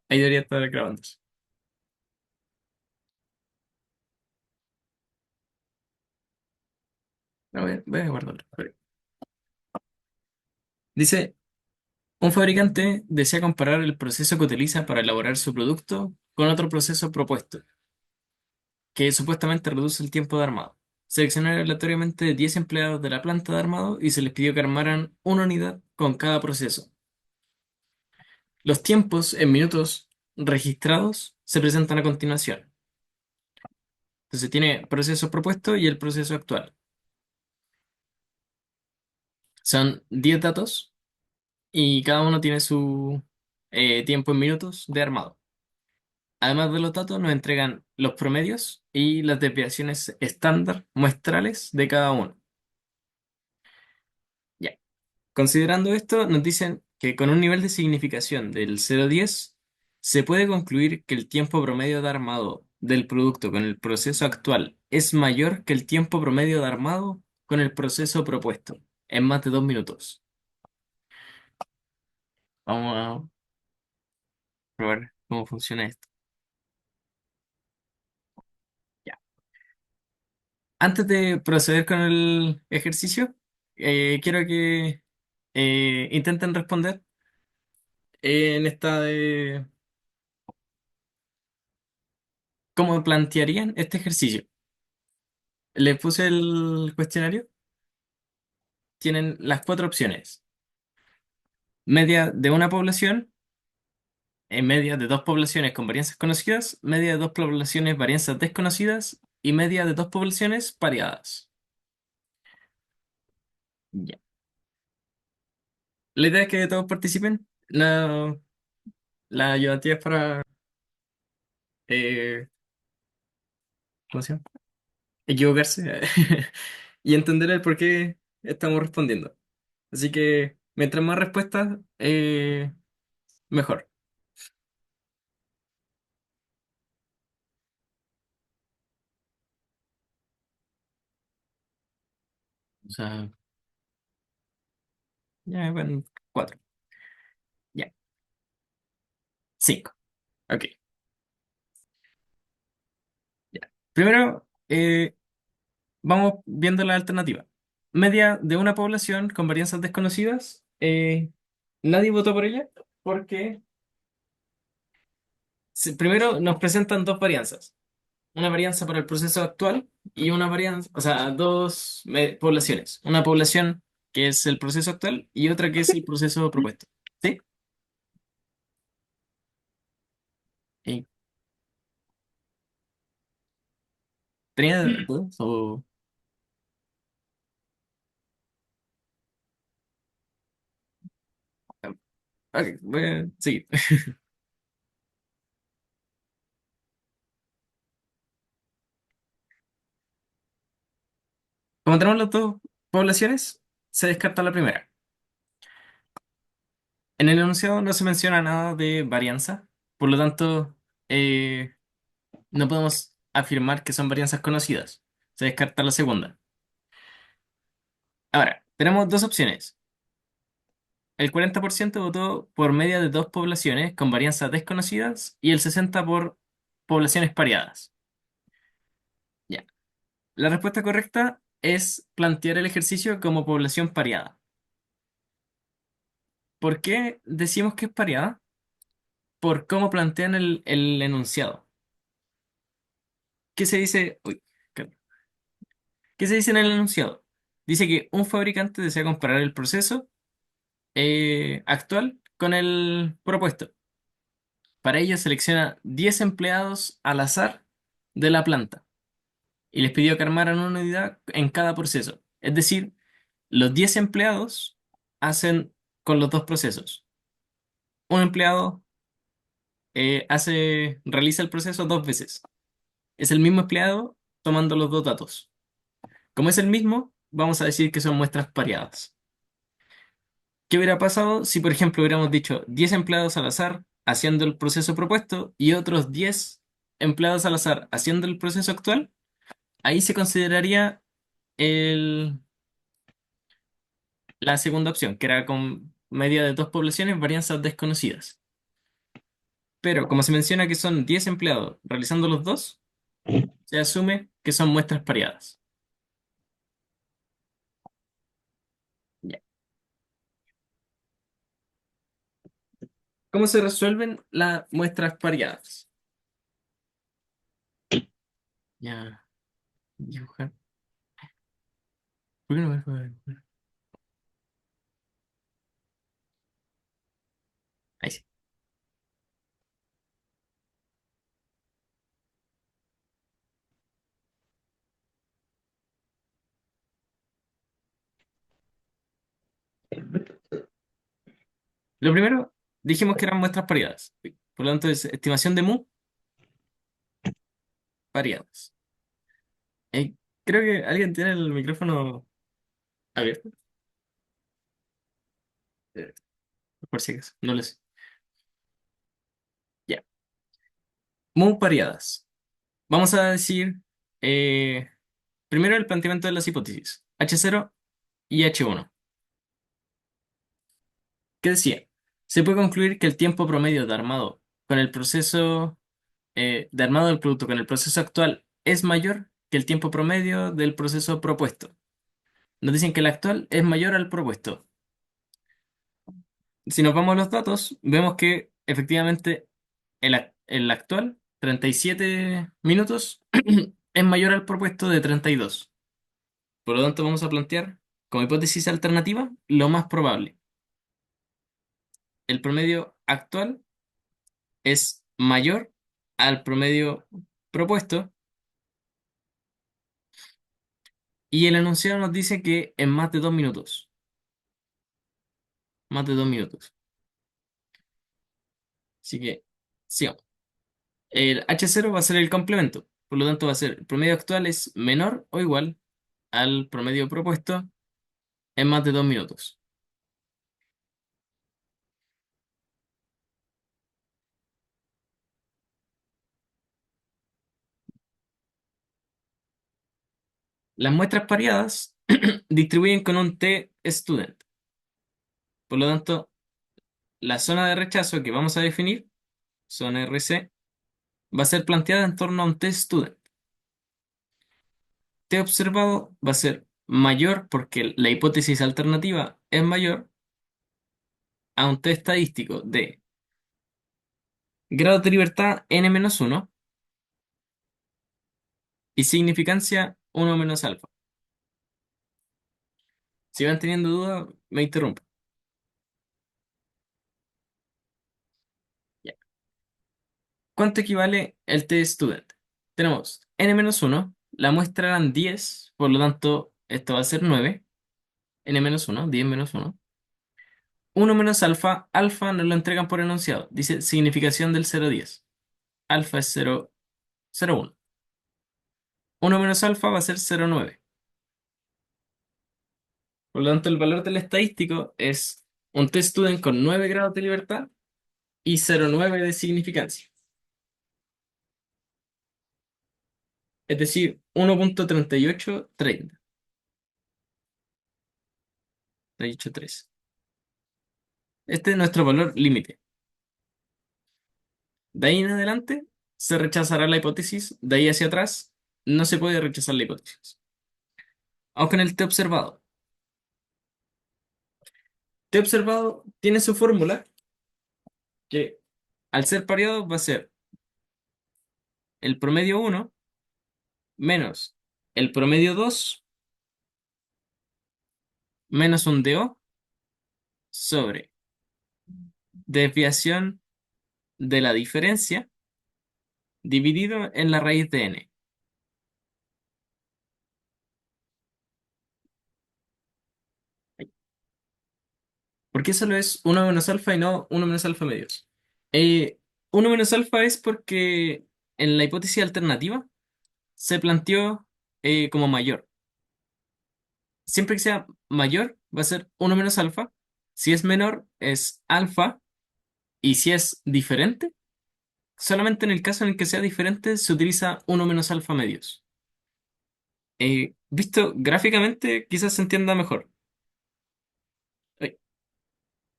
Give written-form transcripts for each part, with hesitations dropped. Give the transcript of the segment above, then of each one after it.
Ahí debería estar grabando. Voy a guardarlo. Dice, un fabricante desea comparar el proceso que utiliza para elaborar su producto con otro proceso propuesto, que supuestamente reduce el tiempo de armado. Seleccionaron aleatoriamente 10 empleados de la planta de armado y se les pidió que armaran una unidad con cada proceso. Los tiempos en minutos registrados se presentan a continuación. Entonces tiene proceso propuesto y el proceso actual. Son 10 datos y cada uno tiene su tiempo en minutos de armado. Además de los datos, nos entregan los promedios y las desviaciones estándar muestrales de cada uno. Ya. Considerando esto, nos dicen que con un nivel de significación del 0 a 10, se puede concluir que el tiempo promedio de armado del producto con el proceso actual es mayor que el tiempo promedio de armado con el proceso propuesto, en más de 2 minutos. Vamos a probar cómo funciona esto. Ya. Antes de proceder con el ejercicio, quiero que intenten responder en esta de cómo plantearían este ejercicio. Les puse el cuestionario, tienen las cuatro opciones. Media de una población, media de dos poblaciones con varianzas conocidas, media de dos poblaciones varianzas desconocidas y media de dos poblaciones pareadas. Ya. La idea es que todos participen. La ayudantía es para eh, ¿cómo se llama? Equivocarse y entender el por qué estamos respondiendo. Así que mientras más respuestas, mejor. O sea, ya, bueno, cuatro. Ya, cinco. Ok, ya. Primero, vamos viendo la alternativa. Media de una población con varianzas desconocidas. Nadie votó por ella porque primero nos presentan dos varianzas. Una varianza para el proceso actual y una varianza, o sea, dos poblaciones. Una población que es el proceso actual y otra que es el proceso propuesto. ¿Sí? ¿Y tenía dudas? Ok, voy a seguir. Como tenemos las dos poblaciones, se descarta la primera. En el enunciado no se menciona nada de varianza, por lo tanto, eh, no podemos afirmar que son varianzas conocidas. Se descarta la segunda. Ahora, tenemos dos opciones. El 40% votó por media de dos poblaciones con varianzas desconocidas y el 60% por poblaciones pareadas. Ya. La respuesta correcta es plantear el ejercicio como población pareada. ¿Por qué decimos que es pareada? Por cómo plantean el enunciado. ¿Qué se dice? Uy, ¿qué se dice en el enunciado? Dice que un fabricante desea comparar el proceso actual con el propuesto. Para ello selecciona 10 empleados al azar de la planta y les pidió que armaran una unidad en cada proceso. Es decir, los 10 empleados hacen con los dos procesos. Un empleado realiza el proceso dos veces. Es el mismo empleado tomando los dos datos. Como es el mismo, vamos a decir que son muestras pareadas. ¿Qué hubiera pasado si, por ejemplo, hubiéramos dicho 10 empleados al azar haciendo el proceso propuesto y otros 10 empleados al azar haciendo el proceso actual? Ahí se consideraría el- la segunda opción, que era con media de dos poblaciones, varianzas desconocidas. pero como se menciona que son 10 empleados realizando los dos, se asume que son muestras pareadas. Ya. ¿Cómo se resuelven las muestras pareadas? Ya, dibujar. ¿Por qué no me fue? Ahí sí. Lo primero, dijimos que eran muestras pareadas. Por lo tanto, es estimación de mu pareadas. Eh, Creo que alguien tiene el micrófono abierto. Eh, por si acaso, no lo sé. Ya. Mu pareadas. Vamos a decir eh, primero el planteamiento de las hipótesis. H0 y H1. ¿Qué decía? Se puede concluir que el tiempo promedio de armado con el proceso de armado del producto con el proceso actual es mayor que el tiempo promedio del proceso propuesto. Nos dicen que el actual es mayor al propuesto. Si nos vamos a los datos, vemos que efectivamente el actual, 37 minutos, es mayor al propuesto de 32. Por lo tanto, vamos a plantear como hipótesis alternativa lo más probable. El promedio actual es mayor al promedio propuesto y el enunciado nos dice que en más de 2 minutos. Más de 2 minutos. Así que, sigamos. El H0 va a ser el complemento. Por lo tanto, va a ser el promedio actual es menor o igual al promedio propuesto en más de 2 minutos. Las muestras pareadas distribuyen con un t-student. Por lo tanto, la zona de rechazo que vamos a definir, zona RC, va a ser planteada en torno a un t-student. T observado va a ser mayor porque la hipótesis alternativa es mayor a un t estadístico de grado de libertad n-1 y significancia 1 menos alfa. Si van teniendo dudas, me interrumpo. Ya. ¿Cuánto equivale el t-student? Tenemos n-1, la muestra eran 10, por lo tanto, esto va a ser 9. N-1, 10 menos 1. 1 menos alfa, alfa nos lo entregan por enunciado. Dice significación del 0,10. Alfa es 0,01. 1 menos alfa va a ser 0,9. Por lo tanto, el valor del estadístico es un t-student con 9 grados de libertad y 0,9 de significancia. Es decir, 1,3830. 38,3. Este es nuestro valor límite. De ahí en adelante se rechazará la hipótesis. De ahí hacia atrás no se puede rechazar la hipótesis. Vamos con el t observado. T observado tiene su fórmula que al ser pareado va a ser el promedio 1 menos el promedio 2 menos un DO sobre desviación de la diferencia dividido en la raíz de n. ¿Por qué solo es 1 menos alfa y no 1 menos alfa medios? 1 menos alfa es porque en la hipótesis alternativa se planteó como mayor. Siempre que sea mayor va a ser 1 menos alfa. Si es menor es alfa. Y si es diferente, solamente en el caso en el que sea diferente se utiliza 1 menos alfa medios. Visto gráficamente quizás se entienda mejor. Eh,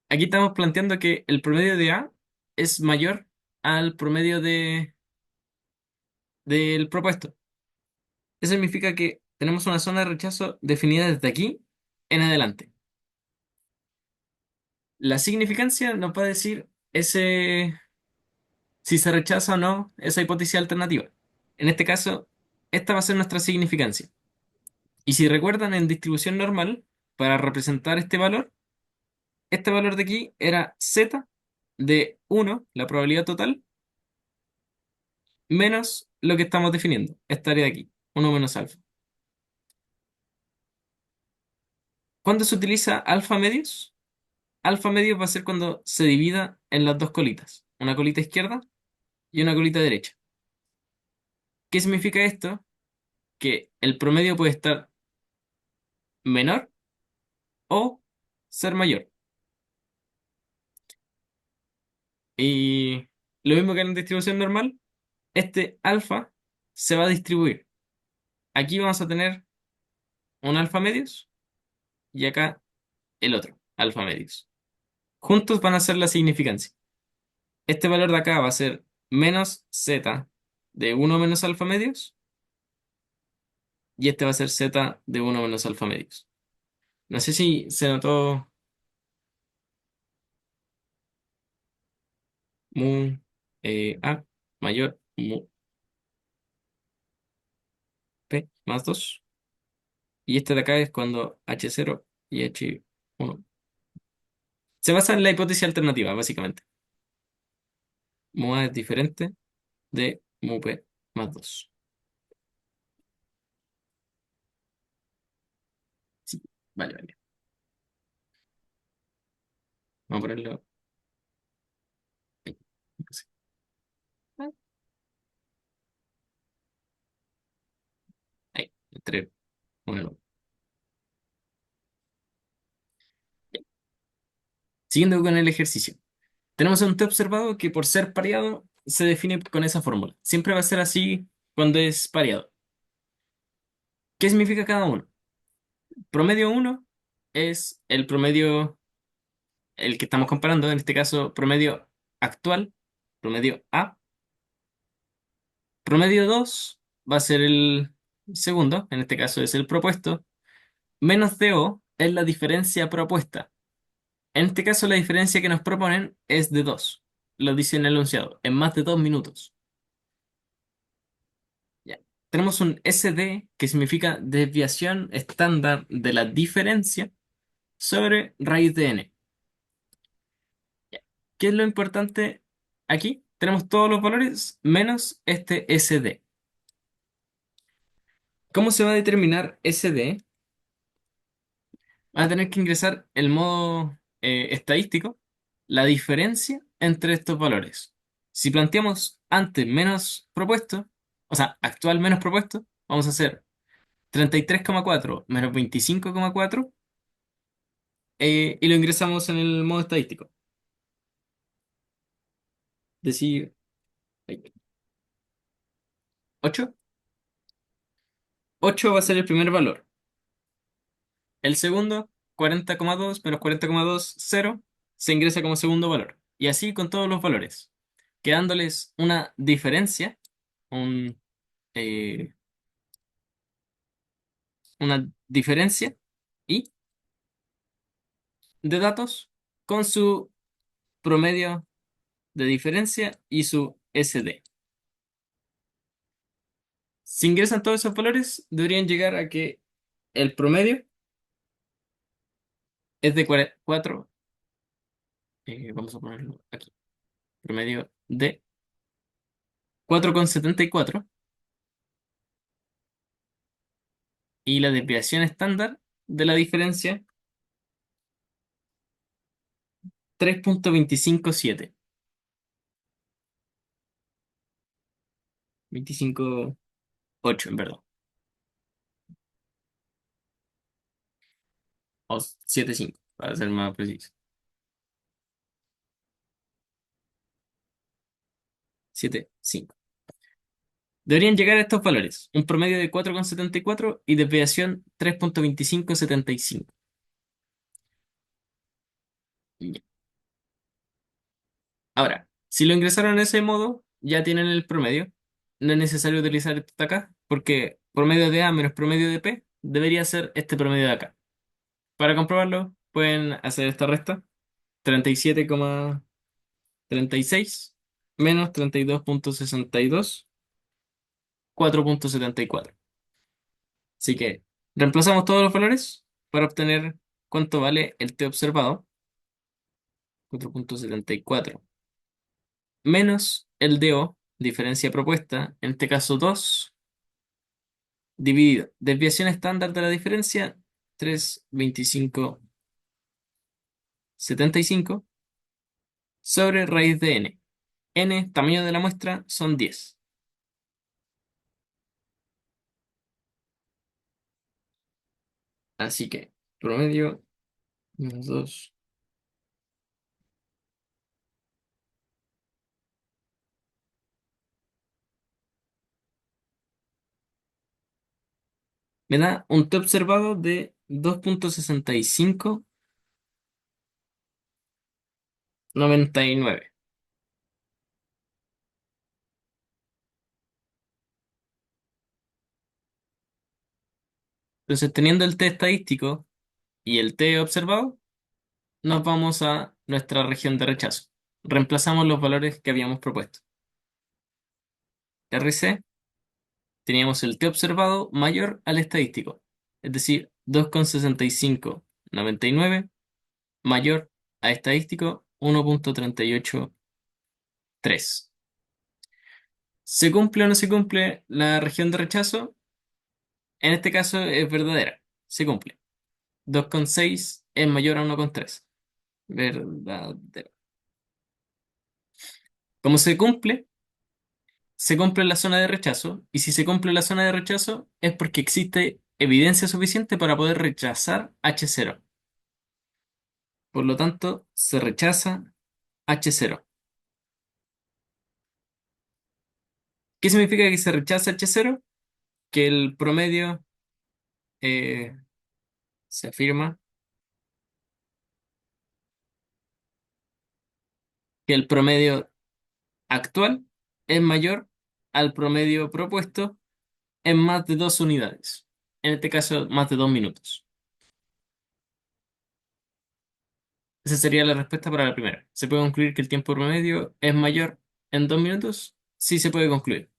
Aquí estamos planteando que el promedio de A es mayor al promedio del propuesto. Eso significa que tenemos una zona de rechazo definida desde aquí en adelante. La significancia nos va a decir si se rechaza o no esa hipótesis alternativa. En este caso, esta va a ser nuestra significancia. Y si recuerdan en distribución normal, para representar este valor de aquí era z de 1, la probabilidad total, menos lo que estamos definiendo, esta área de aquí, 1 menos alfa. ¿Cuándo se utiliza alfa medios? Alfa medios va a ser cuando se divida en las dos colitas, una colita izquierda y una colita derecha. ¿Qué significa esto? Que el promedio puede estar menor o ser mayor. Y lo mismo que en distribución normal, este alfa se va a distribuir. Aquí vamos a tener un alfa medios y acá el otro, alfa medios. Juntos van a ser la significancia. Este valor de acá va a ser menos z de 1 menos alfa medios y este va a ser z de 1 menos alfa medios. No sé si se notó mu a mayor mu p más 2. Y este de acá es cuando h0 y h1. Se basa en la hipótesis alternativa, básicamente. Mu a es diferente de mu p más 2. Sí, vale, vale. Vamos a ponerlo ahí. Así. Ahí, entre uno. Siguiendo con el ejercicio. Tenemos un T observado que por ser pareado se define con esa fórmula. Siempre va a ser así cuando es pareado. ¿Qué significa cada uno? Promedio uno es el promedio, el que estamos comparando, en este caso promedio actual, promedio A. Promedio 2 va a ser el segundo, en este caso es el propuesto, menos DO es la diferencia propuesta. En este caso la diferencia que nos proponen es de 2. Lo dice en el enunciado, en más de 2 minutos. Ya. Tenemos un SD que significa desviación estándar de la diferencia sobre raíz de n. Ya. ¿Qué es lo importante aquí? Tenemos todos los valores menos este SD. ¿Cómo se va a determinar SD? Van a tener que ingresar el modo estadístico, la diferencia entre estos valores. Si planteamos antes menos propuesto, o sea, actual menos propuesto, vamos a hacer 33,4 menos 25,4 y lo ingresamos en el modo estadístico. Decir 8. 8 va a ser el primer valor. El segundo, 40,2 menos 40,2, 0, se ingresa como segundo valor. Y así con todos los valores, quedándoles una diferencia, un, eh, una diferencia y de datos con su promedio de diferencia y su SD. Si ingresan todos esos valores, deberían llegar a que el promedio es de 4, vamos a ponerlo aquí, promedio de 4,74 y la desviación estándar de la diferencia 3,257. 25,8 en verdad. O 7,5 para ser más preciso. 7,5. Deberían llegar a estos valores. Un promedio de 4,74 y desviación 3,2575. Ya. Ahora, Si lo ingresaron de ese modo, ya tienen el promedio. No es necesario utilizar esto de acá, porque promedio de A menos promedio de P debería ser este promedio de acá. Para comprobarlo, pueden hacer esta resta. 37,36 menos 32,62, 4,74. Así que reemplazamos todos los valores para obtener cuánto vale el t observado, 4,74, menos el DO, diferencia propuesta, en este caso 2 dividido. Desviación estándar de la diferencia, 3,2575 sobre raíz de n. N, tamaño de la muestra, son 10. Así que promedio menos 2 me da un t observado de 2,6599. Entonces, teniendo el t estadístico y el t observado, nos vamos a nuestra región de rechazo. Reemplazamos los valores que habíamos propuesto. RC, teníamos el t observado mayor al estadístico, es decir, 2,6599 mayor a estadístico 1,383. ¿Se cumple o no se cumple la región de rechazo? En este caso es verdadera, se cumple. 2,6 es mayor a 1,3. Verdadero. Como se cumple la zona de rechazo, y si se cumple la zona de rechazo es porque existe evidencia suficiente para poder rechazar H0. Por lo tanto, se rechaza H0. ¿Qué significa que se rechaza H0? Que el promedio eh, se afirma que el promedio actual es mayor al promedio propuesto en más de 2 unidades. En este caso, más de 2 minutos. Esa sería la respuesta para la primera. ¿Se puede concluir que el tiempo promedio es mayor en 2 minutos? Sí, se puede concluir.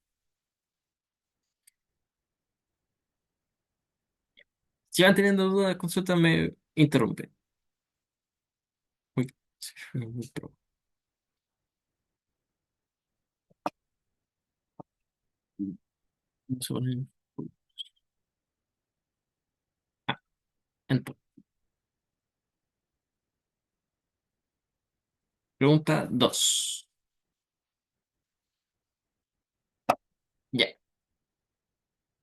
Si van teniendo dudas, consultas, me interrumpen. Uy, muy pro. Vamos a poner- Ah, entonces, pregunta 2. Ya.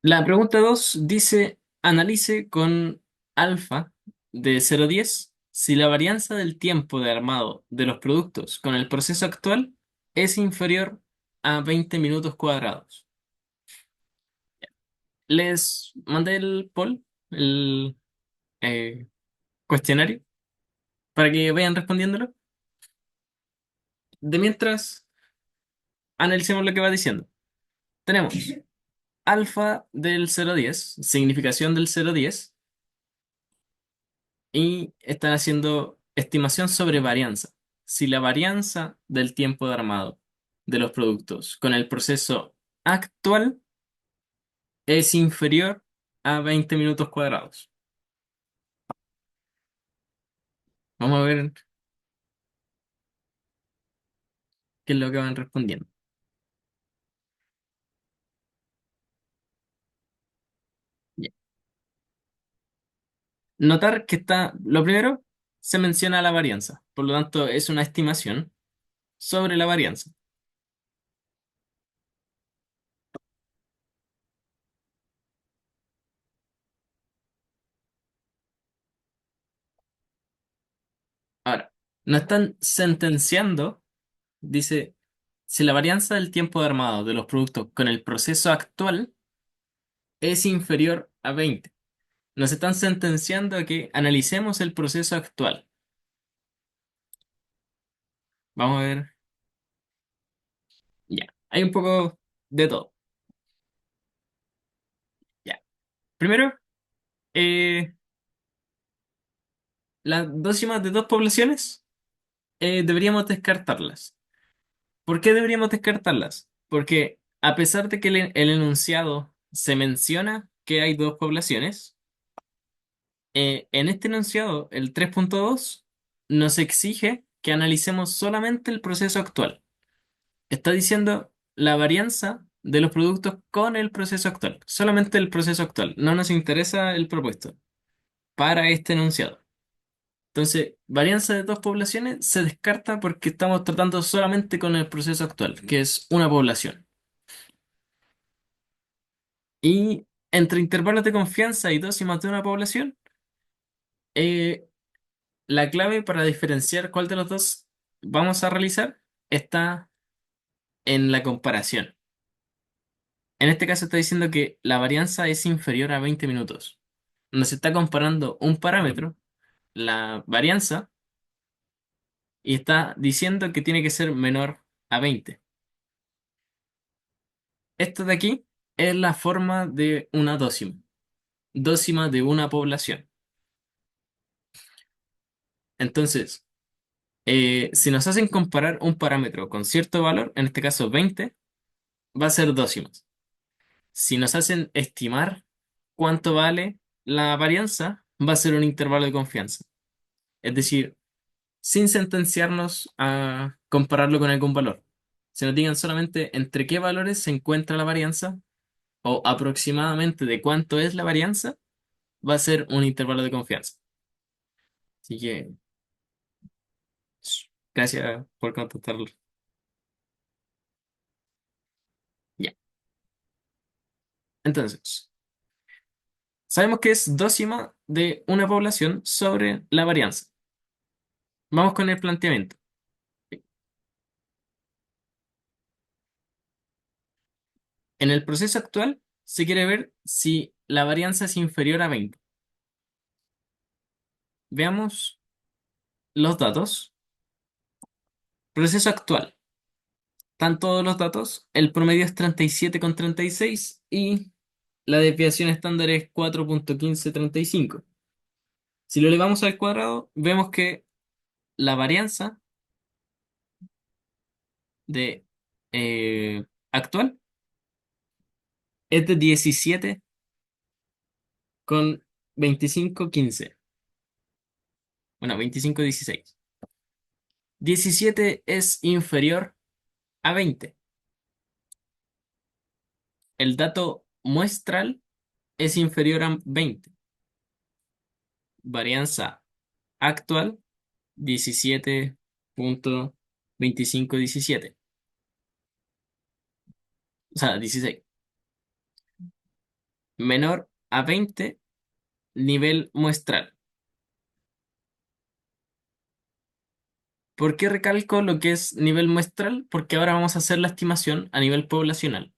La pregunta 2 dice, analice con alfa de 0 a 10 si la varianza del tiempo de armado de los productos con el proceso actual es inferior a 20 minutos cuadrados. Les mandé el poll, el eh, cuestionario, para que vayan respondiéndolo. De mientras, analicemos lo que va diciendo. Tenemos alfa del 0 a 10, significación del 0 a 10, y están haciendo estimación sobre varianza. Si la varianza del tiempo de armado de los productos con el proceso actual es inferior a 20 minutos cuadrados. Vamos a ver qué es lo que van respondiendo. Ya. Notar que está, lo primero, se menciona la varianza, por lo tanto es una estimación sobre la varianza. Ahora, no están sentenciando, dice, si la varianza del tiempo de armado de los productos con el proceso actual es inferior a 20. Nos están sentenciando a que analicemos el proceso actual. Vamos a ver. Ya, hay un poco de todo. Ya. Primero, eh, las décimas de dos poblaciones deberíamos descartarlas. ¿Por qué deberíamos descartarlas? Porque a pesar de que el enunciado se menciona que hay dos poblaciones, en este enunciado, el 3.2 nos exige que analicemos solamente el proceso actual. Está diciendo la varianza de los productos con el proceso actual, solamente el proceso actual. No nos interesa el propuesto para este enunciado. Entonces, varianza de dos poblaciones se descarta porque estamos tratando solamente con el proceso actual, que es una población. Y entre intervalos de confianza y décimas de una población, eh, la clave para diferenciar cuál de los dos vamos a realizar está en la comparación. En este caso está diciendo que la varianza es inferior a 20 minutos. Nos está comparando un parámetro, la varianza, y está diciendo que tiene que ser menor a 20. Esto de aquí es la forma de una décima, décima de una población. Entonces, si nos hacen comparar un parámetro con cierto valor, en este caso 20, va a ser décimas. Si nos hacen estimar cuánto vale la varianza, va a ser un intervalo de confianza. Es decir, sin sentenciarnos a compararlo con algún valor. Si nos digan solamente entre qué valores se encuentra la varianza o aproximadamente de cuánto es la varianza, va a ser un intervalo de confianza. Así que, gracias por contestarlo. Ya. Entonces, sabemos que es décima de una población sobre la varianza. Vamos con el planteamiento. En el proceso actual se quiere ver si la varianza es inferior a 20. Veamos los datos. Proceso actual. Están todos los datos. El promedio es 37,36 y la desviación estándar es 4,1535. Si lo elevamos al cuadrado, vemos que la varianza de actual es de 17,2515. Bueno, 25,16. 17 es inferior a 20. El dato muestral es inferior a 20. Varianza actual 17,2517. O sea, 16. Menor a 20 nivel muestral. ¿Por qué recalco lo que es nivel muestral? Porque ahora vamos a hacer la estimación a nivel poblacional.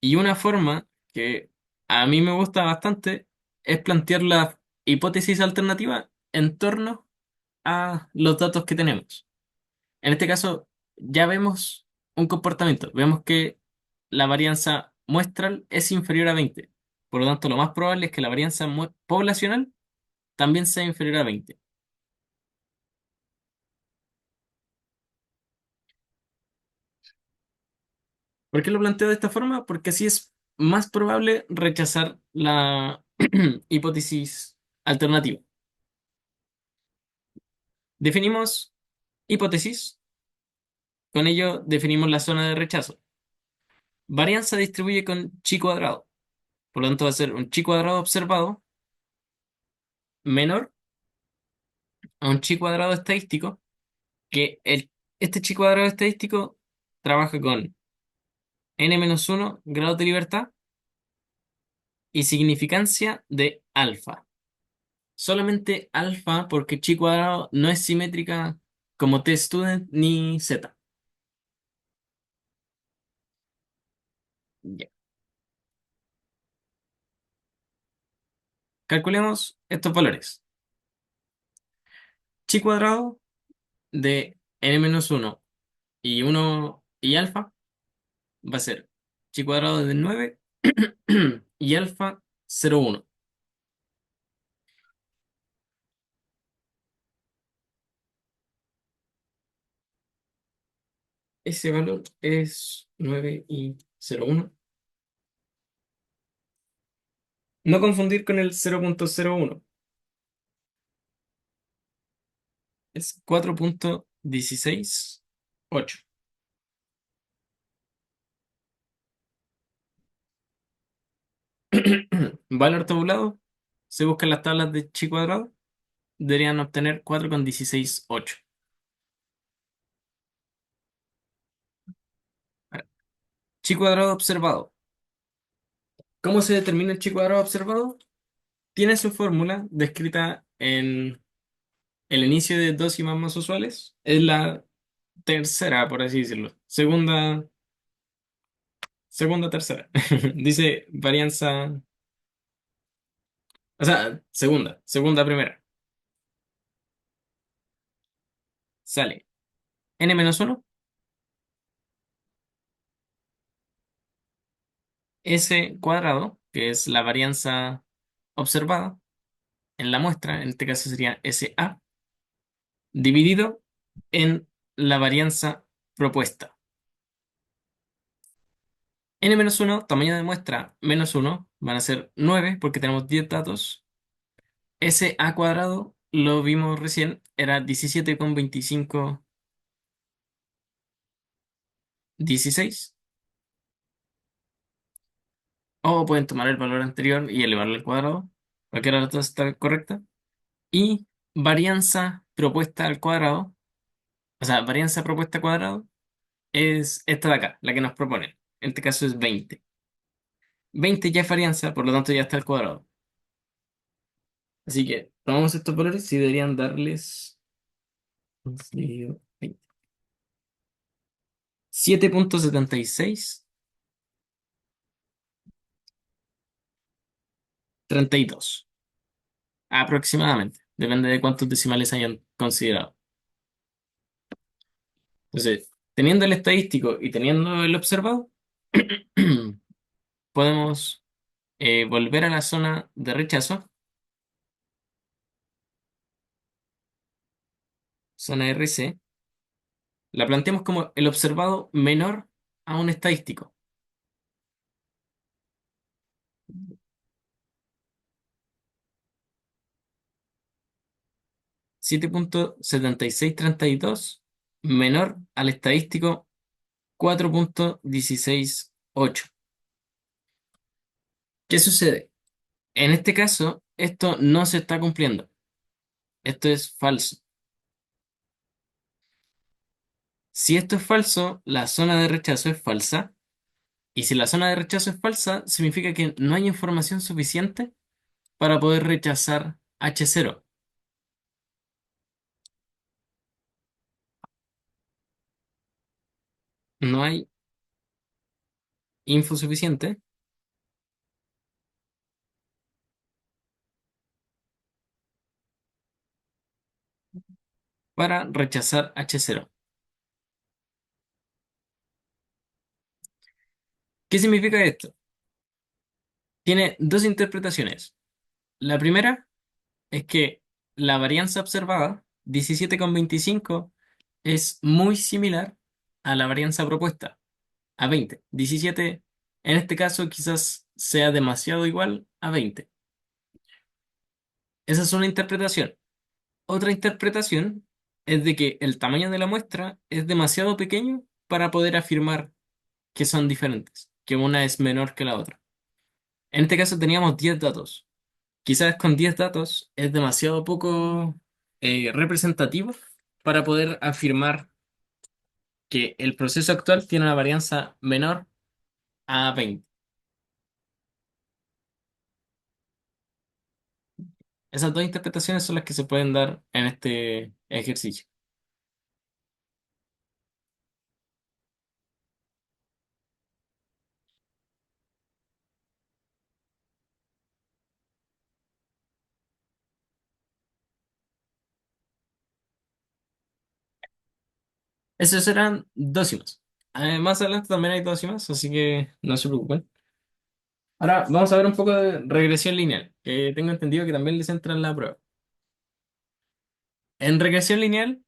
Y una forma que a mí me gusta bastante es plantear la hipótesis alternativa en torno a los datos que tenemos. En este caso, ya vemos un comportamiento. Vemos que la varianza muestral es inferior a 20. Por lo tanto, lo más probable es que la varianza poblacional también sea inferior a 20. ¿Por qué lo planteo de esta forma? Porque así es más probable rechazar la hipótesis alternativa. Definimos hipótesis, con ello definimos la zona de rechazo. Varianza distribuye con chi cuadrado. Por lo tanto, va a ser un chi cuadrado observado menor a un chi cuadrado estadístico, que este chi cuadrado estadístico trabaja con n-1 grados de libertad y significancia de alfa. Solamente alfa porque chi cuadrado no es simétrica como t-student ni z. Ya. Calculemos estos valores. Chi cuadrado de n-1 y 1 Y alfa va a ser chi cuadrado de 9 y alfa 0,1. Ese valor es 9 y 0,1. No confundir con el 0,01. Es 4,168. Valor tabulado. Se buscan las tablas de chi cuadrado. Deberían obtener 4,168. Chi cuadrado observado. ¿Cómo se determina el chi cuadrado observado? Tiene su fórmula descrita en el inicio de décimas más usuales. Es la tercera, por así decirlo. Segunda, tercera. Dice varianza, o sea, segunda, primera. Sale n-1 s cuadrado, que es la varianza observada en la muestra, en este caso sería SA, dividido en la varianza propuesta. N-1, tamaño de muestra -1, van a ser 9 porque tenemos 10 datos. SA cuadrado, lo vimos recién, era 17,2516. O pueden tomar el valor anterior y elevarlo al cuadrado. Cualquiera de las dos está correcta. Y varianza propuesta al cuadrado, o sea, varianza propuesta al cuadrado es esta de acá, la que nos proponen. En este caso es 20. 20 ya es varianza, por lo tanto ya está al cuadrado. Así que tomamos estos valores y deberían darles 20. 7,7632 aproximadamente. Depende de cuántos decimales hayan considerado. Entonces, teniendo el estadístico y teniendo el observado, podemos volver a la zona de rechazo, zona RC, la planteamos como el observado menor a un estadístico. 7,7632 menor al estadístico 4,168. ¿Qué sucede? En este caso, esto no se está cumpliendo. Esto es falso. Si esto es falso, la zona de rechazo es falsa. Y si la zona de rechazo es falsa, significa que no hay información suficiente para poder rechazar H0. No hay info suficiente para rechazar H0. ¿Qué significa esto? Tiene dos interpretaciones. La primera es que la varianza observada, 17,25, es muy similar a la varianza propuesta, a 20. 17, en este caso, quizás sea demasiado igual a 20. Esa es una interpretación. Otra interpretación es de que el tamaño de la muestra es demasiado pequeño para poder afirmar que son diferentes, que una es menor que la otra. En este caso teníamos 10 datos. Quizás con 10 datos es demasiado poco representativo para poder afirmar que el proceso actual tiene una varianza menor a 20. Esas dos interpretaciones son las que se pueden dar en este ejercicio. Esos eran décimas. Más adelante también hay dos y más, así que no se preocupen. Ahora vamos a ver un poco de regresión lineal, que tengo entendido que también les entra en la prueba. En regresión lineal,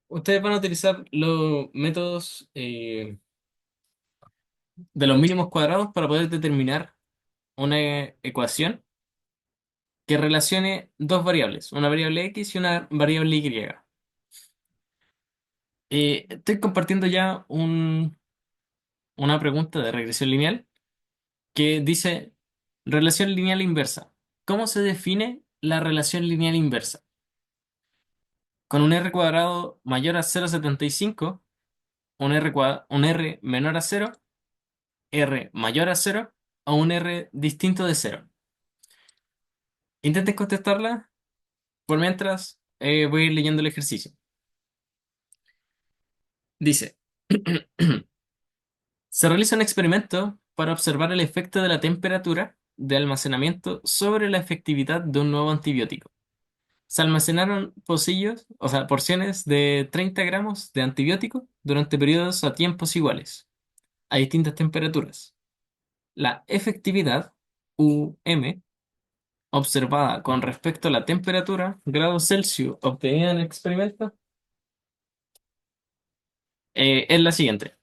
ustedes van a utilizar los métodos de los mínimos cuadrados para poder determinar una ecuación que relacione dos variables, una variable x y una variable y. Estoy compartiendo ya una pregunta de regresión lineal que dice relación lineal inversa. ¿Cómo se define la relación lineal inversa? Con un r cuadrado mayor a 0,75, un r menor a cero, r mayor a cero o un r distinto de cero. Intenten contestarla por mientras voy a ir leyendo el ejercicio. Dice, se realiza un experimento para observar el efecto de la temperatura de almacenamiento sobre la efectividad de un nuevo antibiótico. Se almacenaron pocillos, o sea, porciones de 30 gramos de antibiótico durante periodos a tiempos iguales, a distintas temperaturas. La efectividad, UM, observada con respecto a la temperatura, grados Celsius, obtenida en el experimento, es la siguiente.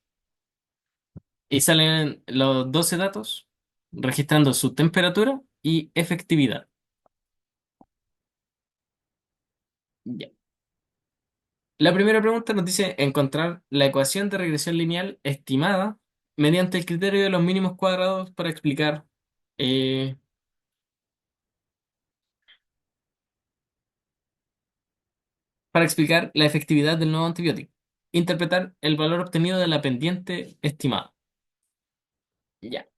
Y salen los 12 datos registrando su temperatura y efectividad. Ya. La primera pregunta nos dice encontrar la ecuación de regresión lineal estimada mediante el criterio de los mínimos cuadrados eh, para explicar la efectividad del nuevo antibiótico. Interpretar el valor obtenido de la pendiente estimada. Ya.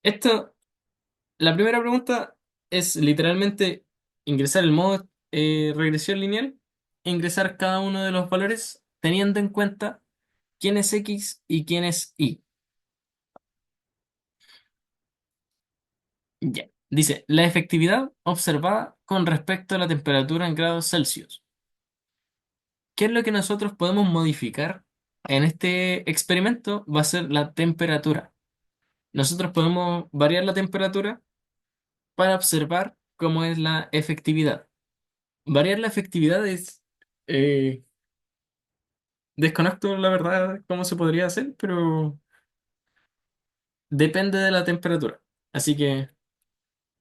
Esto, la primera pregunta es literalmente ingresar el modo regresión lineal e ingresar cada uno de los valores teniendo en cuenta quién es X y quién es Y. Ya. Dice, la efectividad observada con respecto a la temperatura en grados Celsius. ¿Qué es lo que nosotros podemos modificar en este experimento? Va a ser la temperatura. Nosotros podemos variar la temperatura para observar cómo es la efectividad. Variar la efectividad es... eh, desconozco la verdad cómo se podría hacer, pero depende de la temperatura. Así que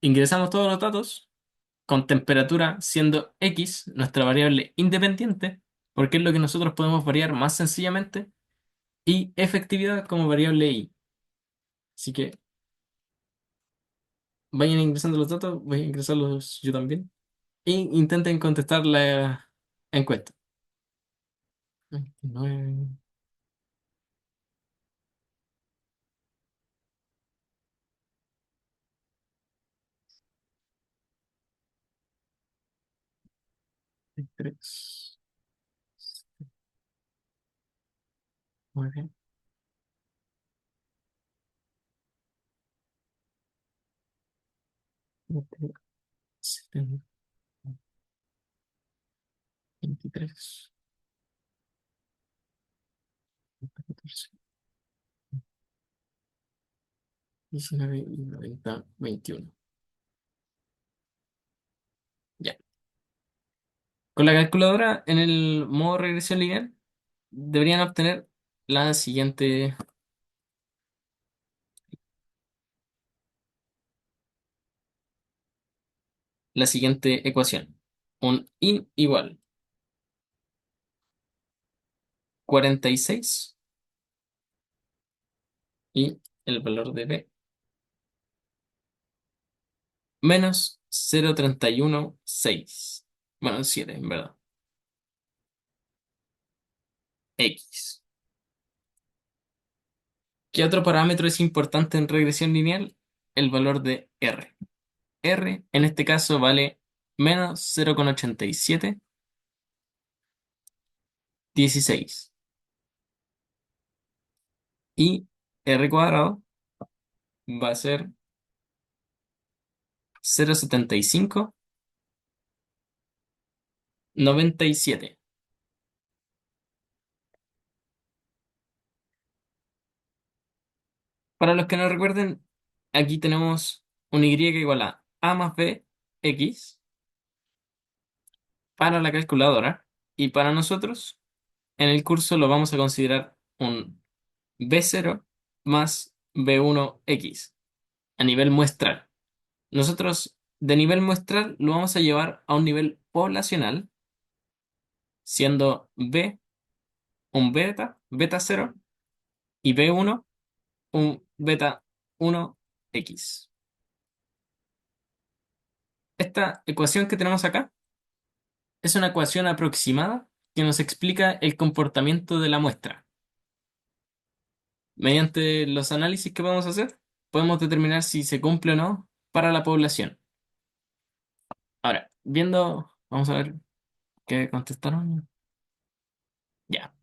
ingresamos todos los datos con temperatura siendo X nuestra variable independiente, porque es lo que nosotros podemos variar más sencillamente, y efectividad como variable Y. Así que vayan ingresando los datos, voy a ingresarlos yo también, e intenten contestar la encuesta. 29, 23, 9, 70, 23, 14, 19 y 90, 21. Ya. Con la calculadora en el modo regresión lineal deberían obtener la siguiente, la siguiente ecuación. Un I igual 46 y el valor de B menos 0,316. Bueno, 7 en verdad. X. ¿Qué otro parámetro es importante en regresión lineal? El valor de R. R en este caso vale menos 0,8716 y R cuadrado va a ser 0,7597. Para los que no recuerden, aquí tenemos un y igual a más b x para la calculadora y para nosotros en el curso lo vamos a considerar un b0 más b1x a nivel muestral. Nosotros de nivel muestral lo vamos a llevar a un nivel poblacional, siendo b un beta 0 y b1 un beta 1x. Esta ecuación que tenemos acá es una ecuación aproximada que nos explica el comportamiento de la muestra. Mediante los análisis que podemos hacer, podemos determinar si se cumple o no para la población. Ahora, vamos a ver qué contestaron. Ya.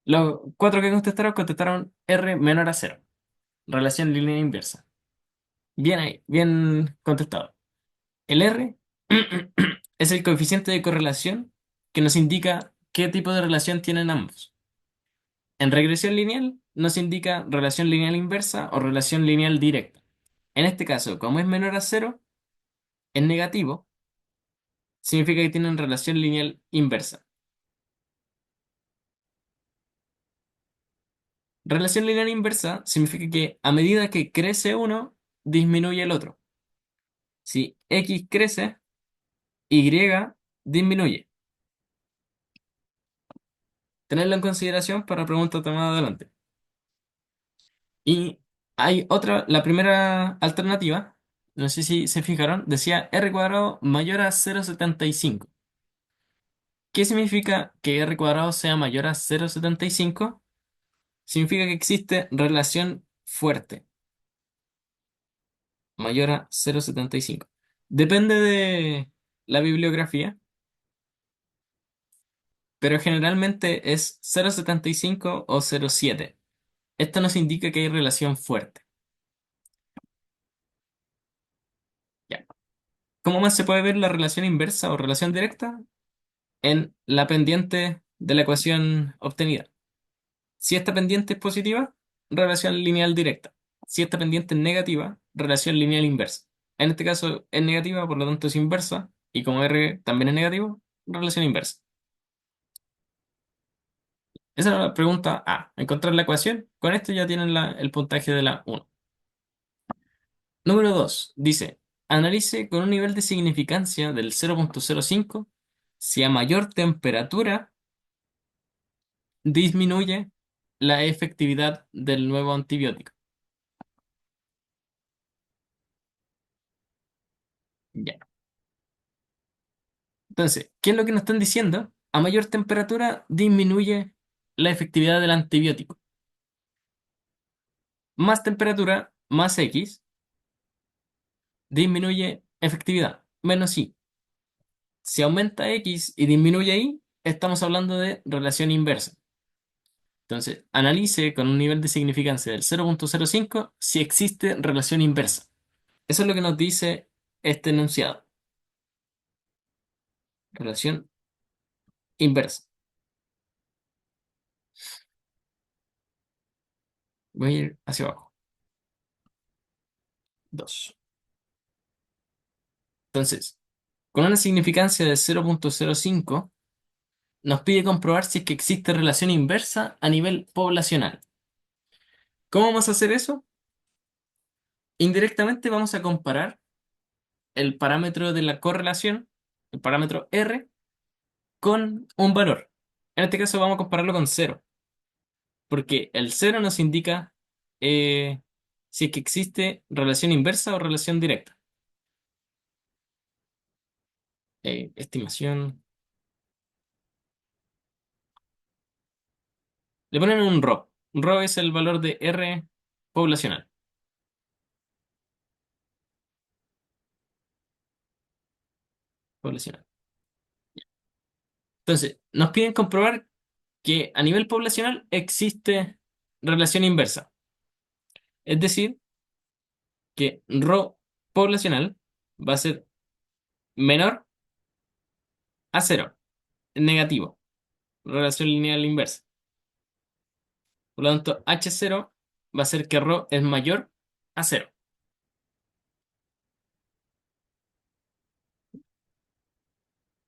Los cuatro que contestaron R menor a cero. Relación lineal inversa. Bien ahí, bien contestado. El R es el coeficiente de correlación que nos indica qué tipo de relación tienen ambos. En regresión lineal nos indica relación lineal inversa o relación lineal directa. En este caso, como es menor a cero, es negativo, significa que tienen relación lineal inversa. Relación lineal inversa significa que a medida que crece uno, disminuye el otro. Si X crece, Y disminuye. Tenerlo en consideración para preguntas más adelante. Y hay otra, la primera alternativa, no sé si se fijaron, decía R cuadrado mayor a 0,75. ¿Qué significa que R cuadrado sea mayor a 0,75? Significa que existe relación fuerte, mayor a 0,75. Depende de la bibliografía, pero generalmente es 0,75 o 0,7. Esto nos indica que hay relación fuerte. Ya. ¿Cómo más se puede ver la relación inversa o relación directa? En la pendiente de la ecuación obtenida. Si esta pendiente es positiva, relación lineal directa. Si esta pendiente es negativa, relación lineal inversa. En este caso es negativa, por lo tanto es inversa, y como R también es negativo, relación inversa. Esa es la pregunta A. Encontrar la ecuación. Con esto ya tienen el puntaje de la 1. Número 2. Dice, analice con un nivel de significancia del 0,05 si a mayor temperatura disminuye la efectividad del nuevo antibiótico. Ya. Entonces, ¿qué es lo que nos están diciendo? A mayor temperatura disminuye la efectividad del antibiótico. Más temperatura, más X, disminuye efectividad, menos Y. Si aumenta X y disminuye Y, estamos hablando de relación inversa. Entonces, analice con un nivel de significancia del 0,05 si existe relación inversa. Eso es lo que nos dice este enunciado. Relación inversa. Voy a ir hacia abajo. 2. Entonces, con una significancia de 0,05, nos pide comprobar si es que existe relación inversa a nivel poblacional. ¿Cómo vamos a hacer eso? Indirectamente vamos a comparar el parámetro de la correlación, el parámetro R, con un valor. En este caso vamos a compararlo con cero, porque el cero nos indica si es que existe relación inversa o relación directa. Estimación. Le ponen un ρ. ρ es el valor de R poblacional. Poblacional. Entonces, nos piden comprobar que a nivel poblacional existe relación inversa. Es decir, que ρ poblacional va a ser menor a cero, negativo, relación lineal inversa. Por lo tanto, H0 va a ser que ρ es mayor a cero.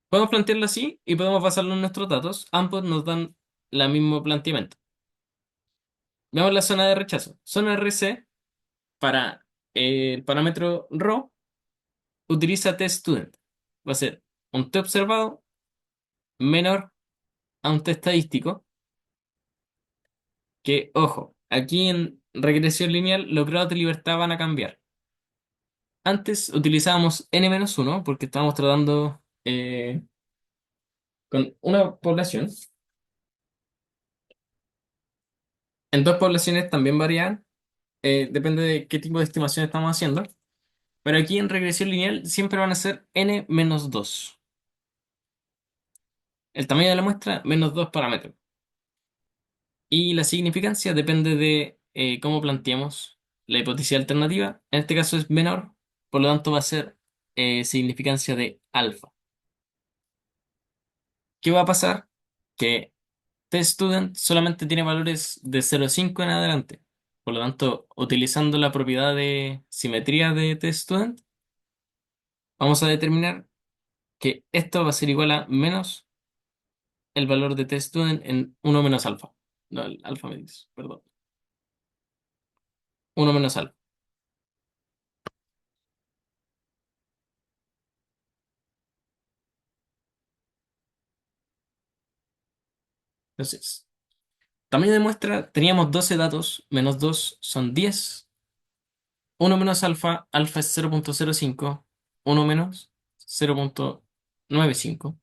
Podemos plantearlo así y podemos basarlo en nuestros datos. Ambos nos dan el mismo planteamiento. Veamos la zona de rechazo. Zona RC para el parámetro ρ utiliza testudent. Va a ser un t observado menor a un t estadístico. Que, ojo, aquí en regresión lineal los grados de libertad van a cambiar. Antes utilizábamos n-1 porque estábamos tratando con una población. En dos poblaciones también varían, depende de qué tipo de estimación estamos haciendo. Pero aquí en regresión lineal siempre van a ser n-2. El tamaño de la muestra, menos 2 parámetros. Y la significancia depende de cómo planteemos la hipótesis alternativa. En este caso es menor, por lo tanto va a ser significancia de alfa. ¿Qué va a pasar? Que testudent solamente tiene valores de 0,5 en adelante. Por lo tanto, utilizando la propiedad de simetría de testudent, vamos a determinar que esto va a ser igual a menos el valor de testudent en uno menos alfa. No, el alfa me dice, perdón. Uno menos alfa. Entonces, tamaño de muestra, teníamos 12 datos, menos 2 son 10. Uno menos alfa, alfa es 0,05. Uno menos 0,95.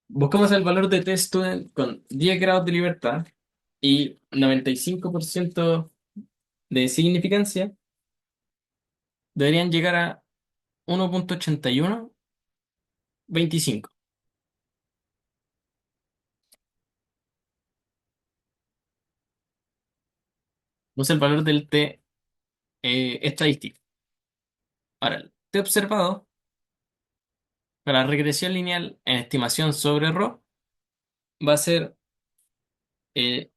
Buscamos el valor de testudent con 10 grados de libertad y 95% de significancia. Deberían llegar a 1,8125. Es el valor del t estadístico. Ahora, el t observado para regresión lineal en estimación sobre ρ va a ser, eh,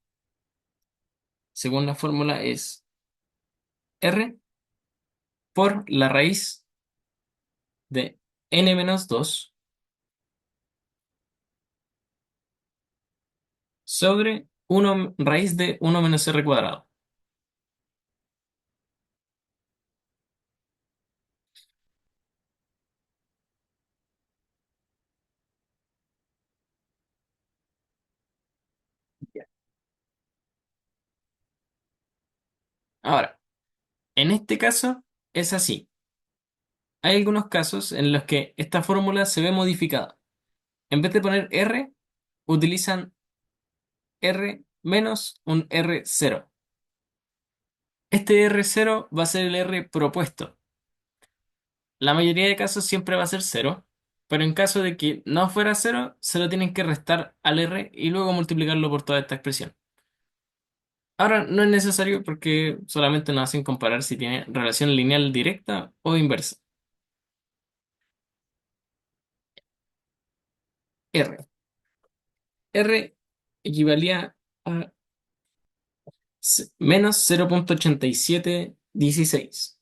según la fórmula, es r por la raíz de n-2 sobre 1 raíz de 1 menos r cuadrado. Ahora, en este caso es así. Hay algunos casos en los que esta fórmula se ve modificada. En vez de poner r, utilizan r menos un r0. Este r0 va a ser el r propuesto. La mayoría de casos siempre va a ser cero, pero en caso de que no fuera cero, se lo tienen que restar al r y luego multiplicarlo por toda esta expresión. Ahora no es necesario porque solamente nos hacen comparar si tiene relación lineal directa o inversa. R. R equivalía a menos 0,8716.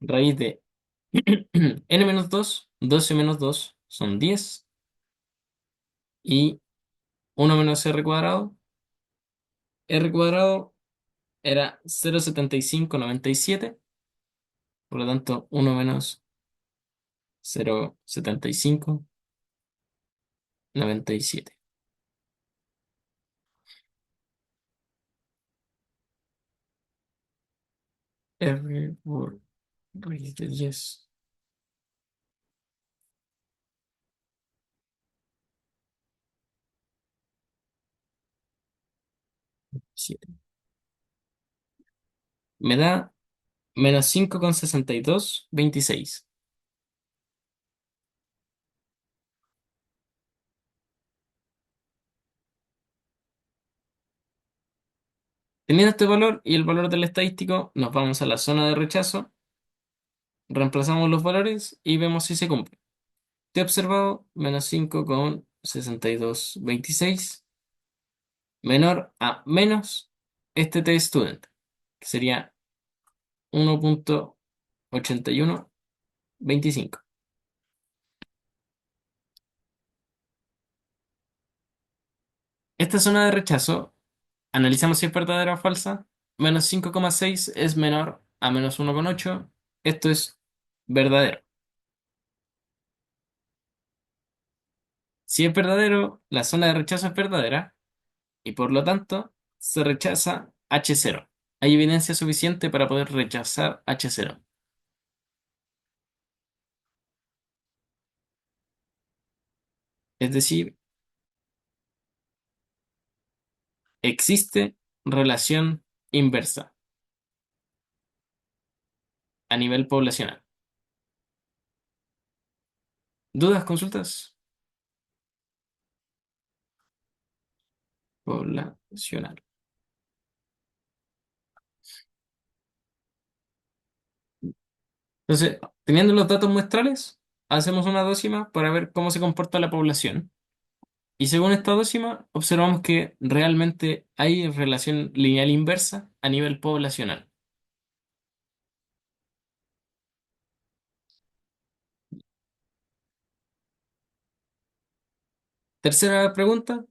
Raíz de n menos 2, 12 menos 2 son 10 y uno menos r cuadrado. R cuadrado era 0,7597, por lo tanto uno menos 0,7597. R por raíz de 10. 7. Me da menos 5,6226. Teniendo este valor y el valor del estadístico, nos vamos a la zona de rechazo. reemplazamos los valores y vemos si se cumple. Te he observado menos 5,6226 menor a menos este test student, que sería 1,8125. Esta zona de rechazo, analizamos si es verdadera o falsa. Menos 5,6 es menor a menos 1,8. Esto es verdadero. Si es verdadero, la zona de rechazo es verdadera y por lo tanto se rechaza H0. Hay evidencia suficiente para poder rechazar H0. Es decir, existe relación inversa a nivel poblacional. ¿Dudas, consultas? Poblacional. Entonces, teniendo los datos muestrales, hacemos una dócima para ver cómo se comporta la población. Y según esta dócima, observamos que realmente hay relación lineal inversa a nivel poblacional. Tercera pregunta,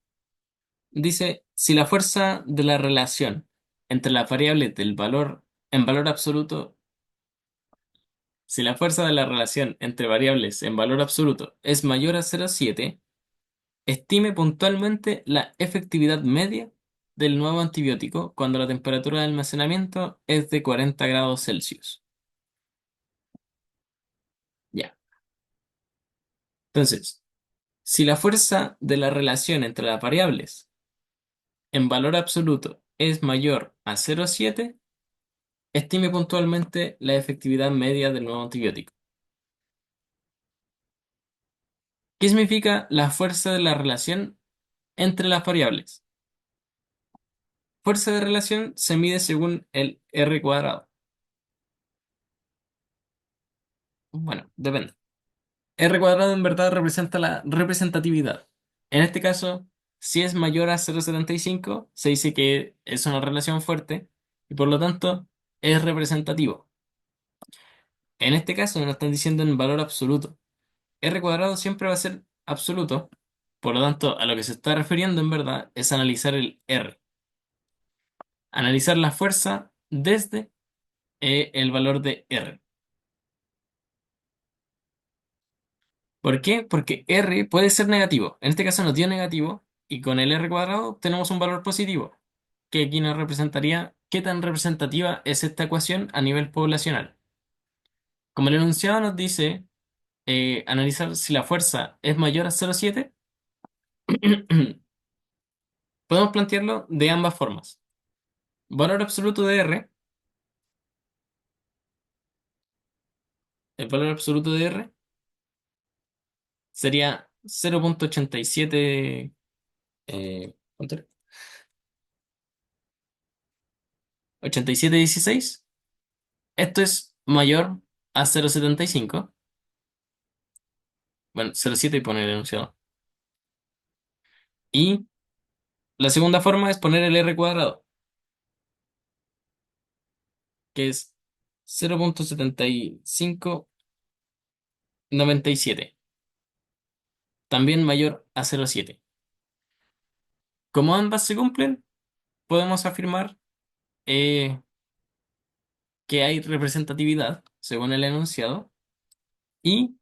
dice, si la fuerza de la relación entre las variables del valor en valor absoluto, si la fuerza de la relación entre variables en valor absoluto es mayor a 0,7, estime puntualmente la efectividad media del nuevo antibiótico cuando la temperatura de almacenamiento es de 40 grados Celsius. Ya. Entonces, si la fuerza de la relación entre las variables en valor absoluto es mayor a 0,7, estime puntualmente la efectividad media del nuevo antibiótico. ¿Qué significa la fuerza de la relación entre las variables? Fuerza de relación se mide según el R cuadrado. Bueno, depende. R cuadrado en verdad representa la representatividad. En este caso, si es mayor a 0,75, se dice que es una relación fuerte y por lo tanto es representativo. En este caso nos están diciendo en valor absoluto. R cuadrado siempre va a ser absoluto, por lo tanto a lo que se está refiriendo en verdad es analizar el R, analizar la fuerza desde el valor de R. ¿Por qué? Porque R puede ser negativo. En este caso nos dio negativo y con el R cuadrado tenemos un valor positivo, que aquí nos representaría qué tan representativa es esta ecuación a nivel poblacional. Como el enunciado nos dice analizar si la fuerza es mayor a 0,7, podemos plantearlo de ambas formas. Valor absoluto de R, el valor absoluto de R sería 0,87, ¿cuánto era? 8716. Esto es mayor a 0,75. Bueno, 0,7 y poner el enunciado. Y la segunda forma es poner el R cuadrado, que es 0,7597, también mayor a 0,7. Como ambas se cumplen, podemos afirmar eh, que hay representatividad, según el enunciado, y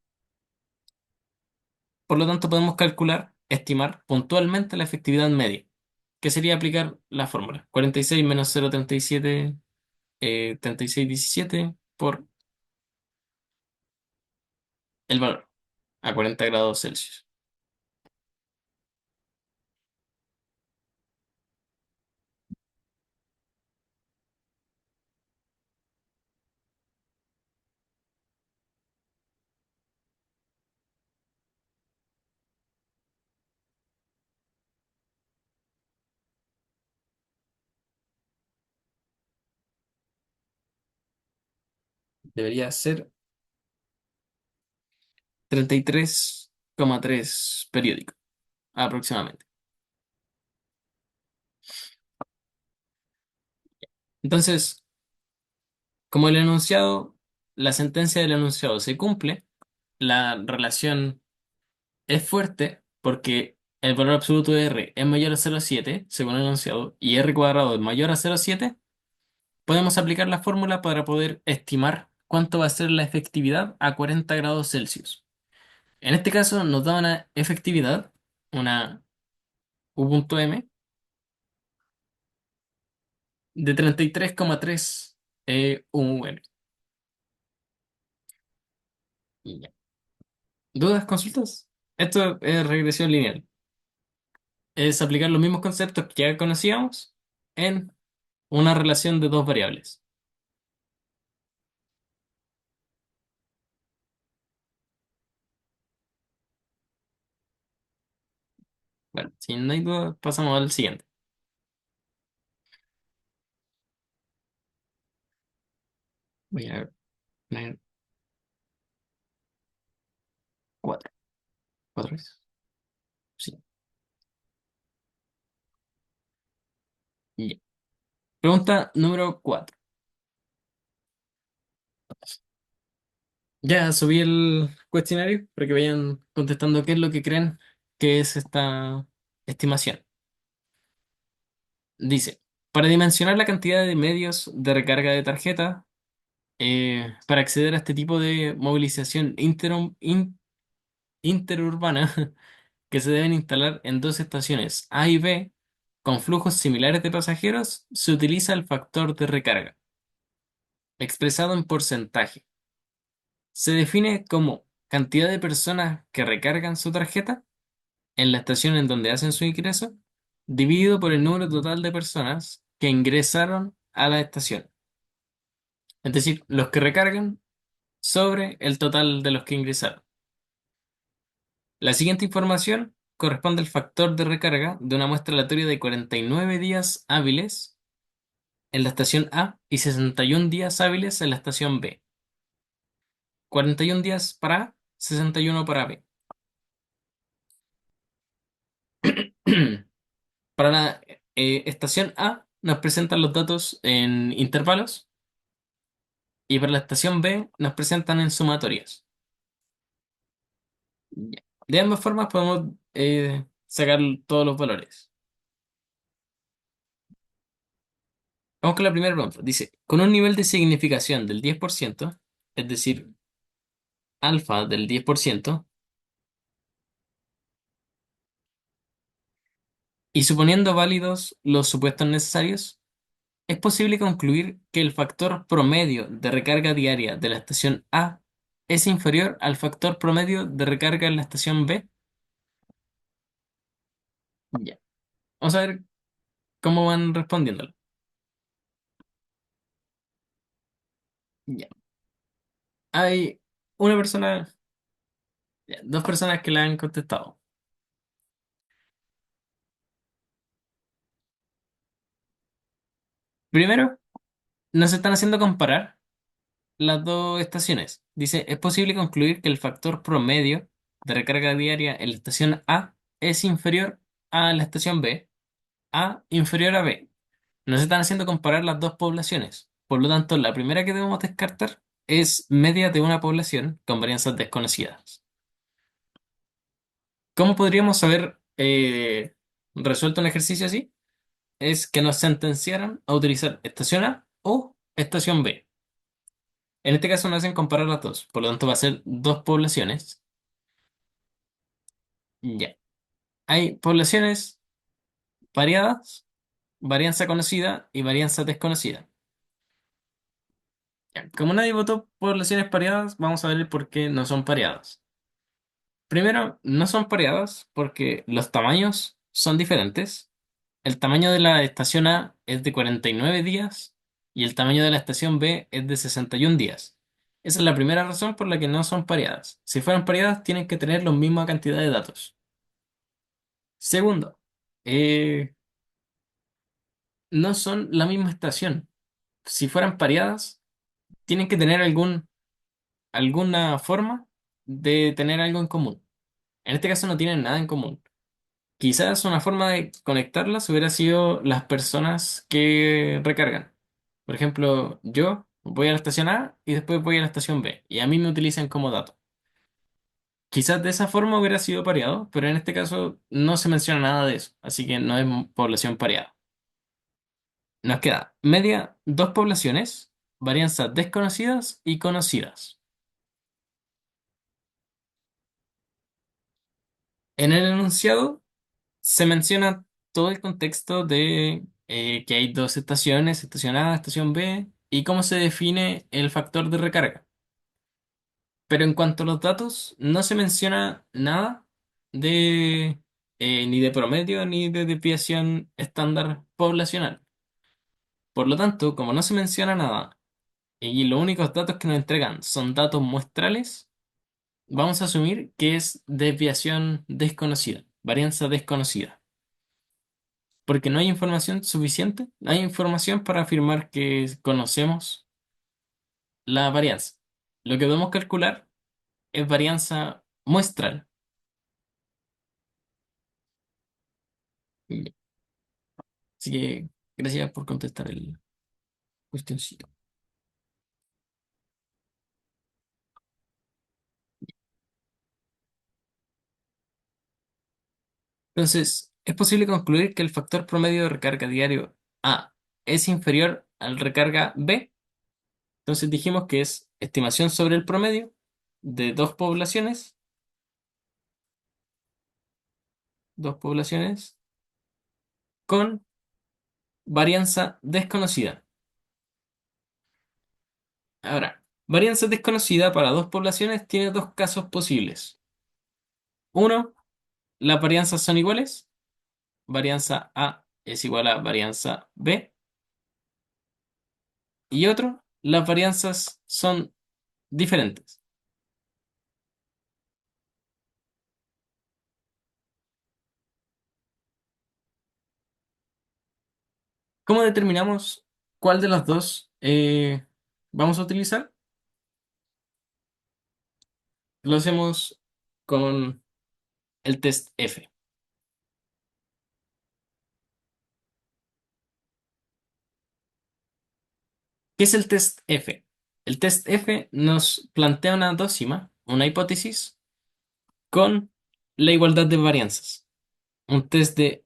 por lo tanto podemos calcular, estimar puntualmente la efectividad media, que sería aplicar la fórmula 46 menos 0,37, 36,17 por el valor a 40 grados Celsius. Debería ser 33,3 periódico, aproximadamente. Entonces, como el enunciado, la sentencia del enunciado se cumple, la relación es fuerte porque el valor absoluto de R es mayor a 0,7, según el enunciado, y R cuadrado es mayor a 0,7, podemos aplicar la fórmula para poder estimar cuánto va a ser la efectividad a 40 grados Celsius. En este caso nos da una efectividad, una U.M, de 33,3 UM. Y ya. ¿Dudas, consultas? Esto es regresión lineal. Es aplicar los mismos conceptos que ya conocíamos en una relación de dos variables. Bueno, si no hay dudas, pasamos al siguiente. Voy a poner cuatro. ¿Cuatro es? Sí. Ya. Pregunta número 4. Ya subí el cuestionario para que vayan contestando qué es lo que creen que es esta estimación. Dice, para dimensionar la cantidad de medios de recarga de tarjeta, para acceder a este tipo de movilización interurbana que se deben instalar en dos estaciones A y B con flujos similares de pasajeros, se utiliza el factor de recarga, expresado en porcentaje. Se define como cantidad de personas que recargan su tarjeta en la estación en donde hacen su ingreso, dividido por el número total de personas que ingresaron a la estación. Es decir, los que recargan sobre el total de los que ingresaron. La siguiente información corresponde al factor de recarga de una muestra aleatoria de 49 días hábiles en la estación A y 61 días hábiles en la estación B. 41 días para A, 61 para B. Para la estación A nos presentan los datos en intervalos y para la estación B nos presentan en sumatorias. Ya. De ambas formas podemos sacar todos los valores. Vamos con la primera pregunta. Dice, con un nivel de significación del 10%, es decir, alfa del 10%, y suponiendo válidos los supuestos necesarios, es posible concluir que el factor promedio de recarga diaria de la estación A es inferior al factor promedio de recarga en la estación B. Ya. Vamos a ver cómo van respondiéndolo. Ya. Hay una persona, ya, dos personas que la han contestado. Primero, nos están haciendo comparar las dos estaciones. Dice, es posible concluir que el factor promedio de recarga diaria en la estación A es inferior a la estación B, A inferior a B. Nos están haciendo comparar las dos poblaciones. Por lo tanto, la primera que debemos descartar es media de una población con varianzas desconocidas. ¿Cómo podríamos haber resuelto un ejercicio así? Es que nos sentenciaran a utilizar estación A o estación B. En este caso nos hacen comparar las dos, por lo tanto va a ser dos poblaciones. Ya. Hay poblaciones variadas, varianza conocida y varianza desconocida. Ya. Como nadie votó poblaciones pareadas, vamos a ver el por qué no son pareadas. Primero, no son pareadas porque los tamaños son diferentes. El tamaño de la estación A es de 49 días y el tamaño de la estación B es de 61 días. Esa es la primera razón por la que no son pareadas. Si fueran pareadas, tienen que tener la misma cantidad de datos. Segundo, eh, no son la misma estación. Si fueran pareadas, tienen que tener alguna forma. de tener algo en común. En este caso no tienen nada en común. Quizás una forma de conectarlas hubiera sido las personas que recargan. Por ejemplo, yo voy a la estación A y después voy a la estación B y a mí me utilizan como dato. Quizás de esa forma hubiera sido pareado, pero en este caso no se menciona nada de eso, así que no es población pareada. Nos queda media, dos poblaciones, varianzas desconocidas y conocidas. En el enunciado se menciona todo el contexto de que hay dos estaciones, estación A, estación B, y cómo se define el factor de recarga. Pero en cuanto a los datos, no se menciona nada de ni de promedio ni de desviación estándar poblacional. Por lo tanto, como no se menciona nada y los únicos datos que nos entregan son datos muestrales, vamos a asumir que es desviación desconocida, varianza desconocida. Porque no hay información suficiente, no hay información para afirmar que conocemos la varianza. Lo que podemos calcular es varianza muestral. Así que gracias por contestar el cuestioncito. Entonces, es posible concluir que el factor promedio de recarga diario A es inferior al recarga B. Entonces dijimos que es estimación sobre el promedio de dos poblaciones con varianza desconocida. Ahora, varianza desconocida para dos poblaciones tiene dos casos posibles. Uno, las varianzas son iguales. Varianza A es igual a varianza B. Y otro, las varianzas son diferentes. ¿Cómo determinamos cuál de las dos vamos a utilizar? Lo hacemos con el test F. ¿Qué es el test F? El test F nos plantea una dócima, una hipótesis, con la igualdad de varianzas. Un test de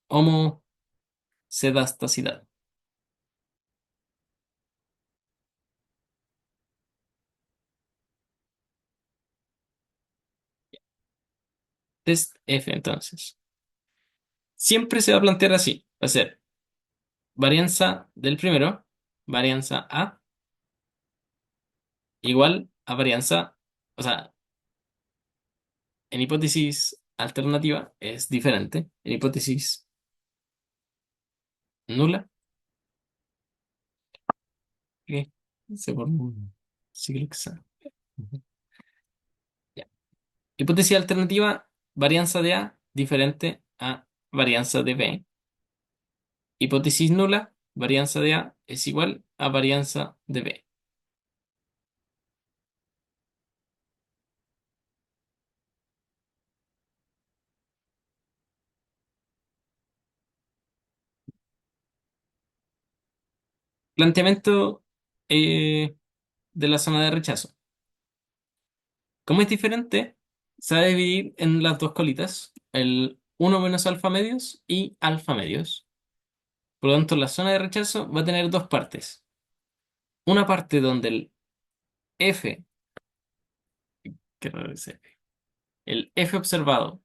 homocedastacidad. Test F, entonces. Siempre se va a plantear así. Va a ser varianza del primero, varianza A, igual a varianza, o sea, en hipótesis alternativa es diferente. En hipótesis nula, que se por un siglo exacto. Ujú. Ya. Hipótesis alternativa, varianza de A diferente a varianza de B. Hipótesis nula, varianza de A es igual a varianza de B. Planteamiento de la zona de rechazo. Como es diferente, se va a dividir en las dos colitas, el uno menos alfa medios y alfa medios. Por lo tanto, la zona de rechazo va a tener dos partes. Una parte donde el F, qué raro es F, el F observado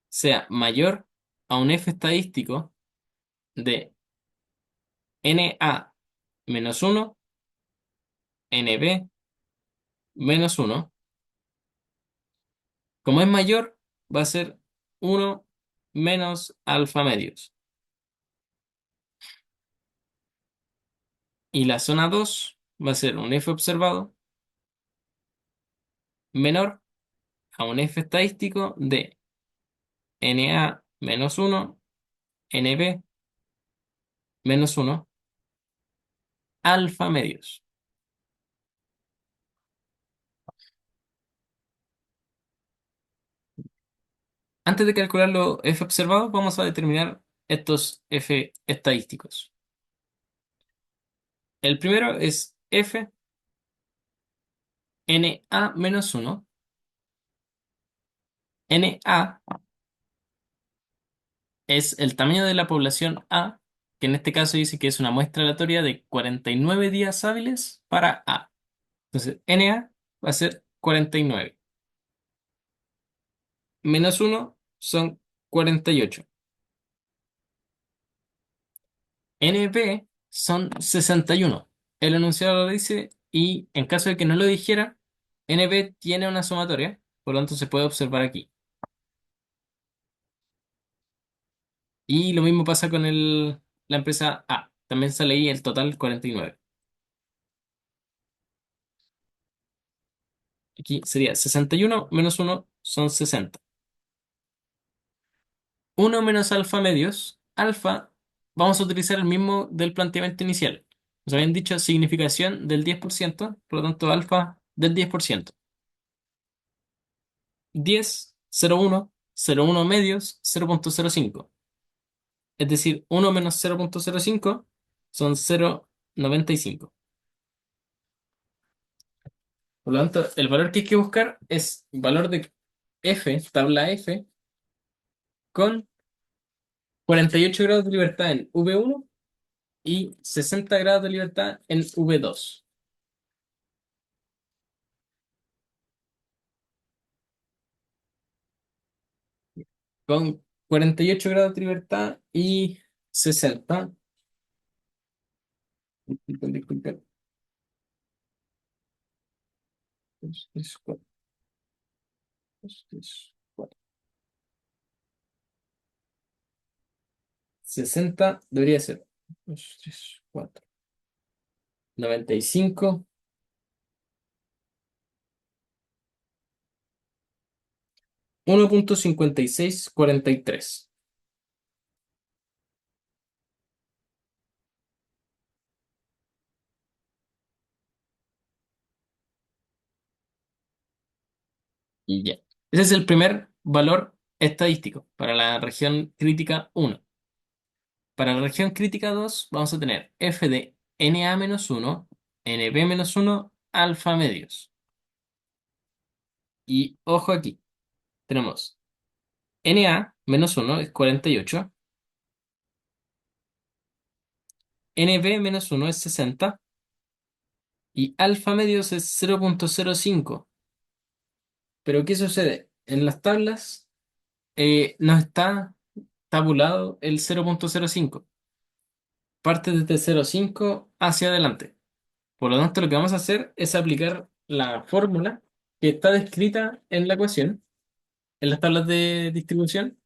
sea mayor a un F estadístico de NA menos uno, NB menos uno. Como es mayor, va a ser uno menos alfa medios. Y la zona 2 va a ser un F observado menor a un F estadístico de NA menos uno, NB menos uno, alfa medios. Antes de calcular los F observados, vamos a determinar estos F estadísticos. El primero es F NA-1. NA es el tamaño de la población A, que en este caso dice que es una muestra aleatoria de 49 días hábiles para A. Entonces, NA va a ser 49. Menos uno son 48. NB son 61. El enunciado lo dice y en caso de que no lo dijera, NB tiene una sumatoria, por lo tanto se puede observar aquí. Y lo mismo pasa con la empresa A. También sale ahí el total 49. Aquí sería 61 menos uno son 60. Uno menos alfa medios. Alfa, vamos a utilizar el mismo del planteamiento inicial. Nos habían dicho significación del 10%, por lo tanto alfa del 10%. 10, 0,1, 0,1 medios, 0,05. Es decir, uno menos 0,05 son 0,95. Por lo tanto, el valor que hay que buscar es valor de F, tabla F, con 48 grados de libertad en V1 y 60 grados de libertad en V2. Con 48 grados de libertad y 60. Disculpen, disculpen. 2, 3, 4, 2, 3, 4. 60 debería ser 2, 3, 4. 95, 1,5643. Y ya. Ese es el primer valor estadístico para la región crítica 1. Para la región crítica 2 vamos a tener f de Na-1, Nb-1, alfa medios. Y ojo aquí, tenemos Na-1 es 48, Nb-1 es 60 y alfa medios es 0,05. Pero ¿qué sucede? En las tablas no está tabulado el 0,05. Parte desde 0,5 hacia adelante. Por lo tanto, lo que vamos a hacer es aplicar la fórmula que está descrita en la ecuación, en las tablas de distribución.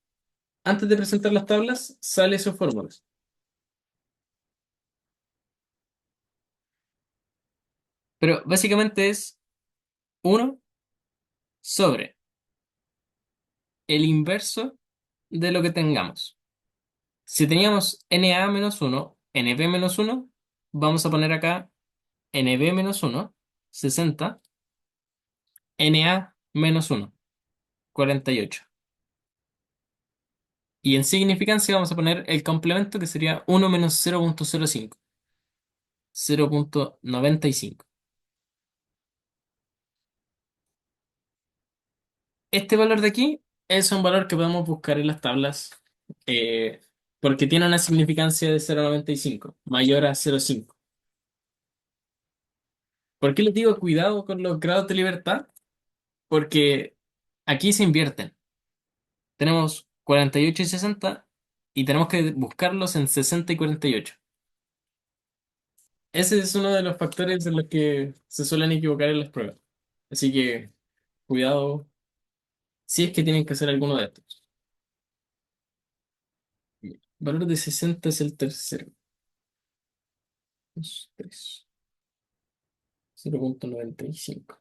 Antes de presentar las tablas, sale sus fórmulas. Pero básicamente es uno sobre el inverso de lo que tengamos. Si teníamos Na-1, Nb-1, vamos a poner acá Nb-1, 60, Na-1, 48. Y en significancia vamos a poner el complemento que sería 1 menos 0,05, 0,95. Este valor de aquí es un valor que podemos buscar en las tablas eh, porque tiene una significancia de 0,95, mayor a 0,5. ¿Por qué les digo cuidado con los grados de libertad? Porque aquí se invierten. Tenemos 48 y 60 y tenemos que buscarlos en 60 y 48. Ese es uno de los factores en los que se suelen equivocar en las pruebas. Así que cuidado si es que tienen que hacer alguno de estos. Valor de 60 es el tercero. 2, 3, 0,95.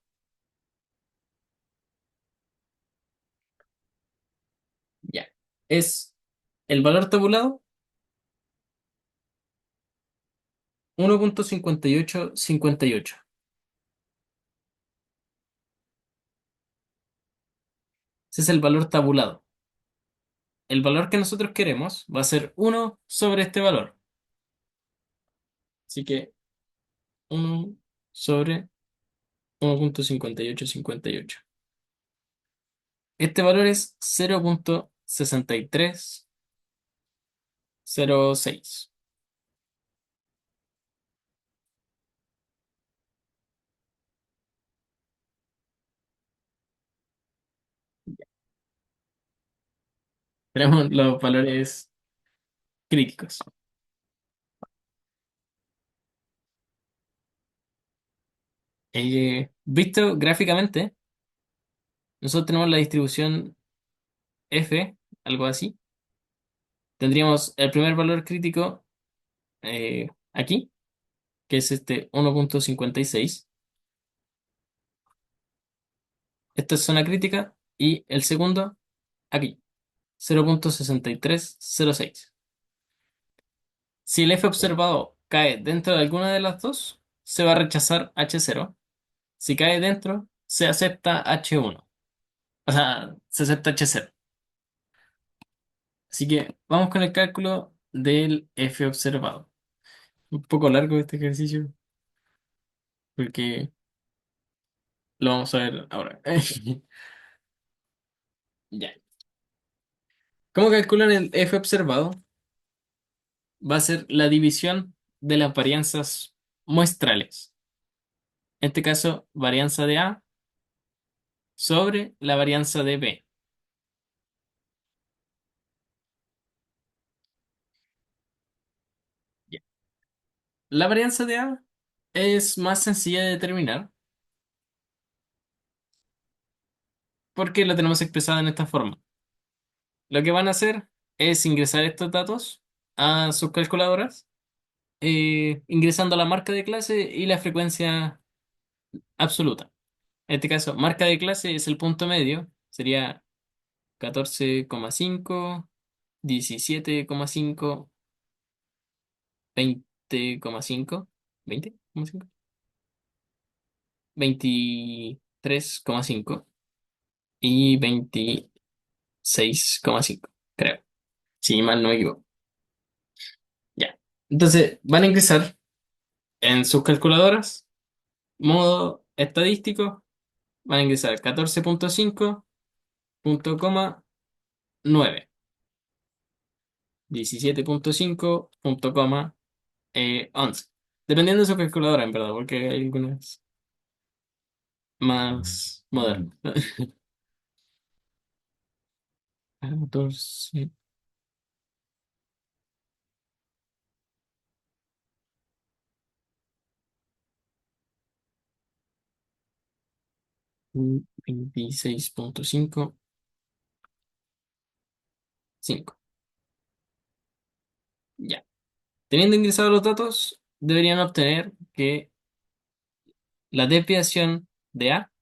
Ya. Es el valor tabulado 1,5858. Ese es el valor tabulado. el valor que nosotros queremos va a ser uno sobre este valor. Así que uno sobre 1,5858. Este valor es 0,6306. Tenemos los valores críticos. Visto gráficamente, nosotros tenemos la distribución F, algo así. Tendríamos el primer valor crítico aquí, que es este 1,56. Esta es zona crítica. Y el segundo aquí, 0,6306. Si el F observado cae dentro de alguna de las dos, se va a rechazar H0. Si cae dentro, se acepta H1. O sea, se acepta H0. Así que vamos con el cálculo del F observado. Un poco largo este ejercicio, porque lo vamos a ver ahora. Ya. ¿Cómo calculan el F observado? Va a ser la división de las varianzas muestrales. En este caso, varianza de A sobre la varianza de B. Ya. La varianza de A es más sencilla de determinar porque la tenemos expresada en esta forma. Lo que van a hacer es ingresar estos datos a sus calculadoras, ingresando la marca de clase y la frecuencia absoluta. En este caso, marca de clase es el punto medio, sería 14,5, 17,5, 20,5, 20,5, 23,5 y 26,5, creo. Si mal no me equivoco. Ya. Entonces, van a ingresar en sus calculadoras, modo estadístico, van a ingresar 14,5, punto coma 9, 17,5, punto coma 11. Dependiendo de su calculadora, en verdad, porque hay algunas más modernas. 14, 26,5. Ya. Teniendo ingresados los datos, deberían obtener que la desviación de A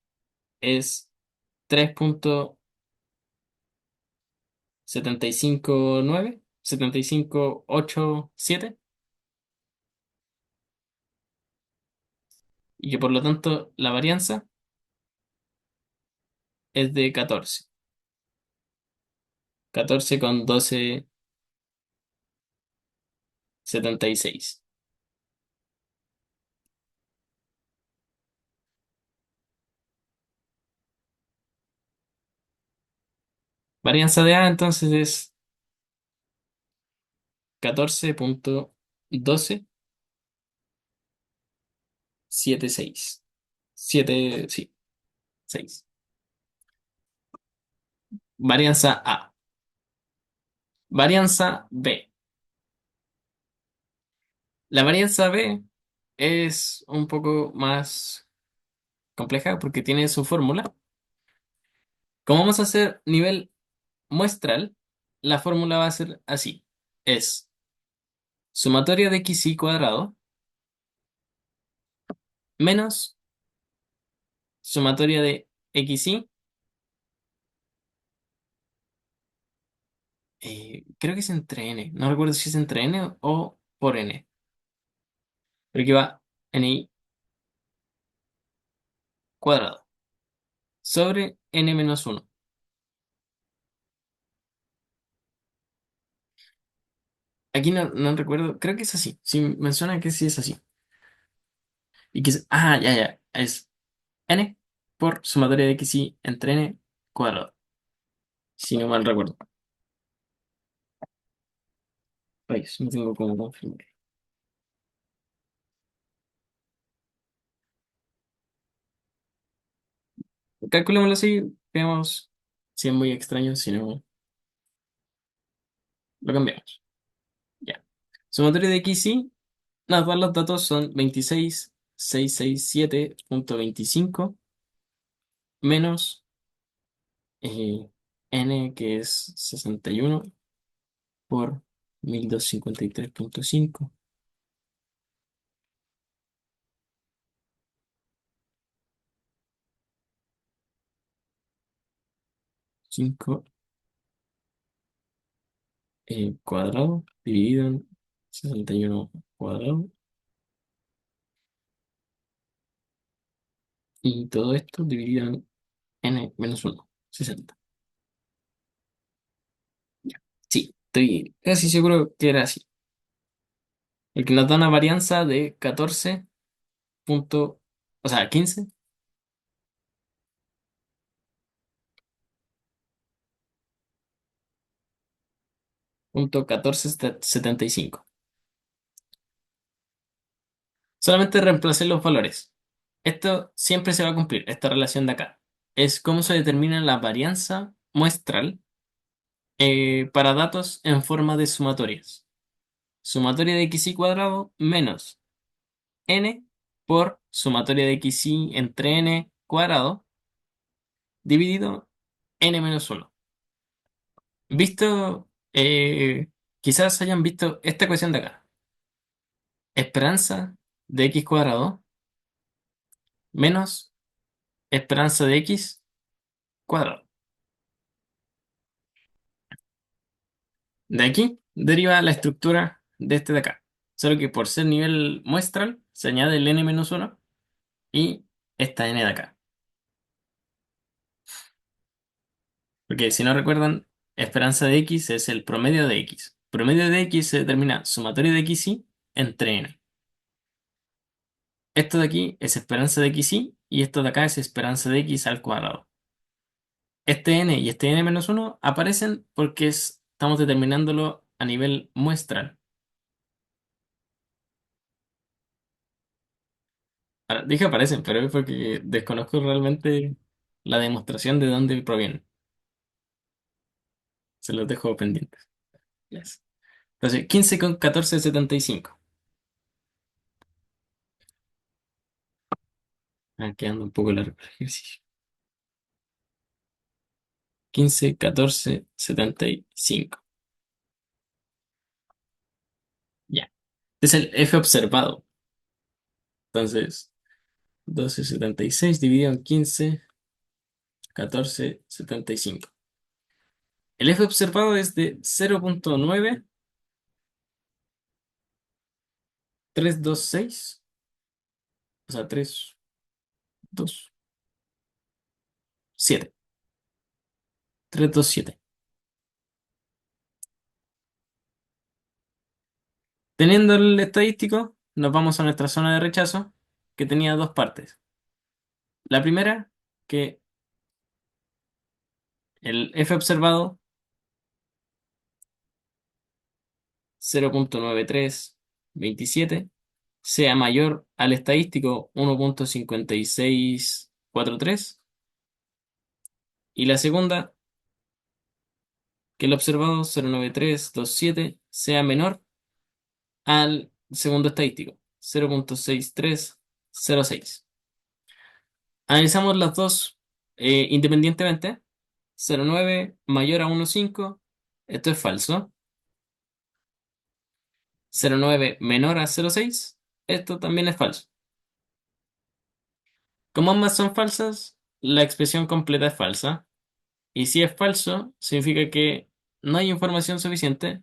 es 3,759, 75,87, y que por lo tanto la varianza es de 14. 14,1276. Varianza de A entonces es 14,1276. 7, sí, 6. Varianza A. Varianza B. La varianza B es un poco más compleja porque tiene su fórmula. Como vamos a hacer nivel muestral, la fórmula va a ser así. Es sumatoria de xy cuadrado menos sumatoria de xy. Creo que es entre n. No recuerdo si es entre n o por n. Pero aquí va ni cuadrado sobre n menos uno. Aquí no recuerdo, creo que es así. Sí, me suena que sí es así. Ya, es n por sumatoria de x y entre n cuadrado, si no mal recuerdo. Ay, eso no tengo cómo confirmar. Calculémoslo así, veamos si es muy extraño, si no, lo cambiamos. Ya. Sumatoria de x y, nada, todos los datos son 26.667.25 menos eh, n, que es 61 por 1253.5. 5 cuadrado dividido en 61 cuadrado. Y todo esto dividido en n menos 1, 60. Ya. Sí, estoy casi seguro que era así. El que nos da una varianza de 14 punto, o sea, 15.1475. Solamente reemplacé los valores. Esto siempre se va a cumplir, esta relación de acá. Es cómo se determina la varianza muestral para datos en forma de sumatorias. Sumatoria de x y cuadrado menos n por sumatoria de x y entre n cuadrado dividido n menos 1. Visto, quizás hayan visto esta ecuación de acá. Esperanza de x cuadrado menos esperanza de x cuadrado. De aquí deriva la estructura de este de acá. Solo que por ser nivel muestral se añade el n menos 1 y esta n de acá. Porque si no recuerdan, esperanza de x es el promedio de x. Promedio de x se determina sumatorio de x y entre n. Esto de aquí es esperanza de x y esto de acá es esperanza de x al cuadrado. Este n y este n menos 1 aparecen porque estamos determinándolo a nivel muestral. Ahora, dije aparecen, pero es porque desconozco realmente la demostración de dónde provienen. Se los dejo pendientes. Yes. Entonces, 15,1475. Quedando un poco largo el ejercicio. 15,1475. Ya. Es el F observado. Entonces, 1276 dividido en 15,1475. El F observado es de 0,9326. O sea, 327. 327. Teniendo el estadístico, nos vamos a nuestra zona de rechazo, que tenía dos partes. La primera, que el F observado 0,9327 sea mayor al estadístico 1,5643. Y la segunda, que el observado 0,9327 sea menor al segundo estadístico 0,6306. Analizamos las dos independientemente. 0,9 mayor a 1,5, esto es falso. 0,9 menor a 0,6, esto también es falso. Como ambas son falsas, la expresión completa es falsa. Y si es falso, significa que no hay información suficiente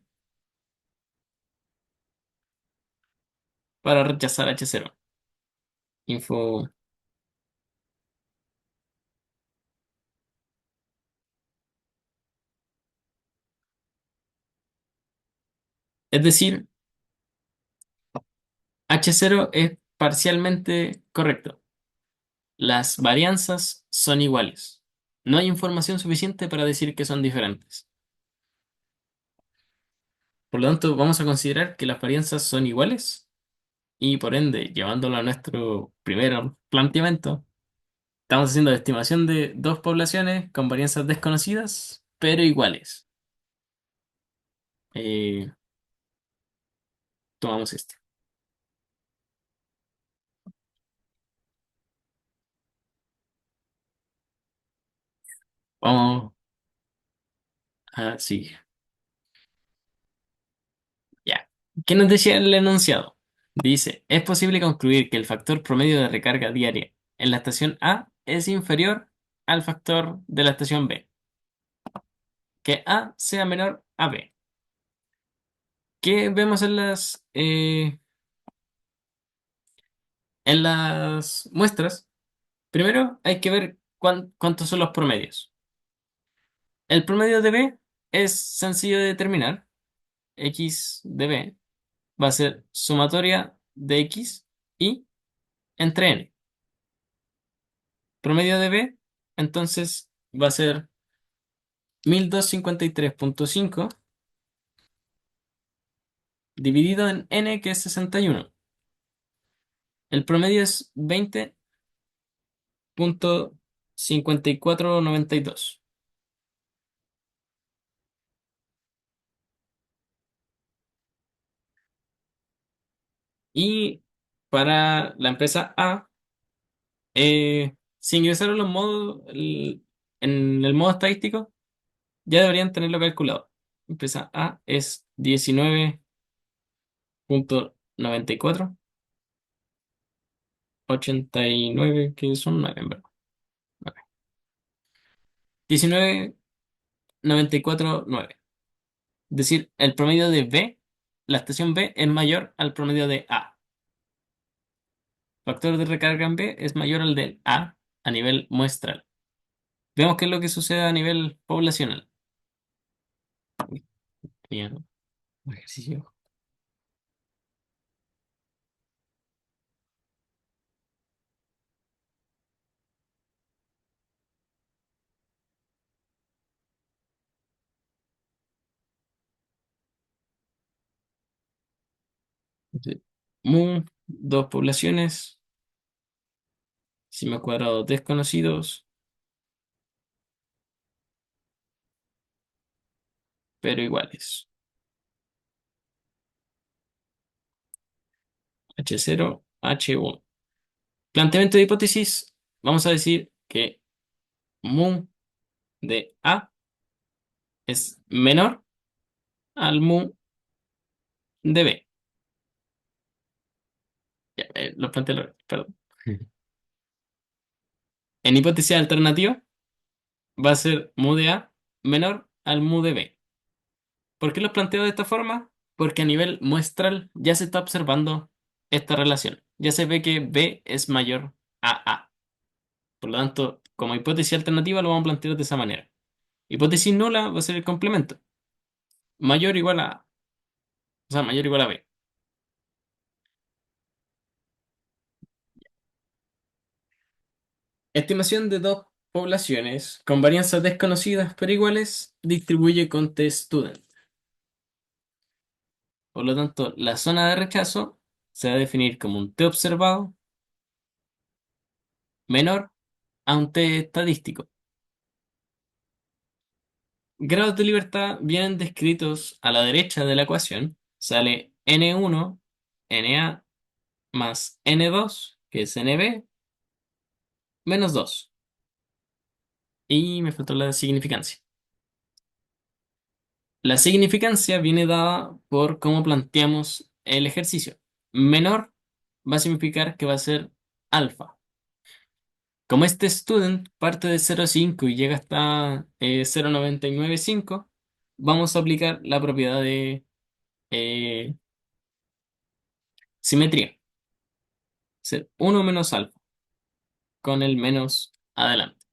para rechazar H0. Info. Es decir, H0 es parcialmente correcto. Las varianzas son iguales. No hay información suficiente para decir que son diferentes. Por lo tanto, vamos a considerar que las varianzas son iguales y por ende, llevándolo a nuestro primer planteamiento, estamos haciendo la estimación de dos poblaciones con varianzas desconocidas, pero iguales. Eh, Tomamos este. Vamos a seguir. Ya. ¿Qué nos decía el enunciado? Dice, es posible concluir que el factor promedio de recarga diaria en la estación A es inferior al factor de la estación B, que A sea menor a B. ¿Qué vemos en las muestras? Primero hay que ver cuántos son los promedios. El promedio de B es sencillo de determinar. X de B va a ser sumatoria de X y entre N. Promedio de B, entonces va a ser 1253,5 dividido en N, que es 61. El promedio es 20,5492. Y para la empresa A, si ingresaron los modos en el modo estadístico, ya deberían tenerlo calculado. Empresa A es 19,9489, que son 9 en verdad. 19,94,9. Es decir, el promedio de B, la estación B es mayor al promedio de A. Factor de recarga en B es mayor al del a nivel muestral. Veamos qué es lo que sucede a nivel poblacional. Bien, un ejercicio. Entonces, mu, dos poblaciones, sigma cuadrado desconocidos, pero iguales. H0, H1. Planteamiento de hipótesis, vamos a decir que mu de A es menor al mu de B. Ya, lo planteé al revés, perdón. En hipótesis alternativa, va a ser mu de A menor al mu de B. ¿Por qué los planteo de esta forma? Porque a nivel muestral ya se está observando esta relación. Ya se ve que B es mayor a A. Por lo tanto, como hipótesis alternativa lo vamos a plantear de esa manera. Hipótesis nula va a ser el complemento. Mayor o igual a A. O sea, mayor o igual a B. Estimación de dos poblaciones con varianzas desconocidas pero iguales distribuye con t-student. Por lo tanto, la zona de rechazo se va a definir como un t observado menor a un t estadístico. Grados de libertad vienen descritos a la derecha de la ecuación. Sale N1, Na más N2, que es Nb, menos 2. Y me faltó la significancia. La significancia viene dada por cómo planteamos el ejercicio. Menor va a significar que va a ser alfa. Como este student parte de 0,5 y llega hasta 0,995, vamos a aplicar la propiedad de eh, simetría. Ser 1 menos alfa, con el menos adelante.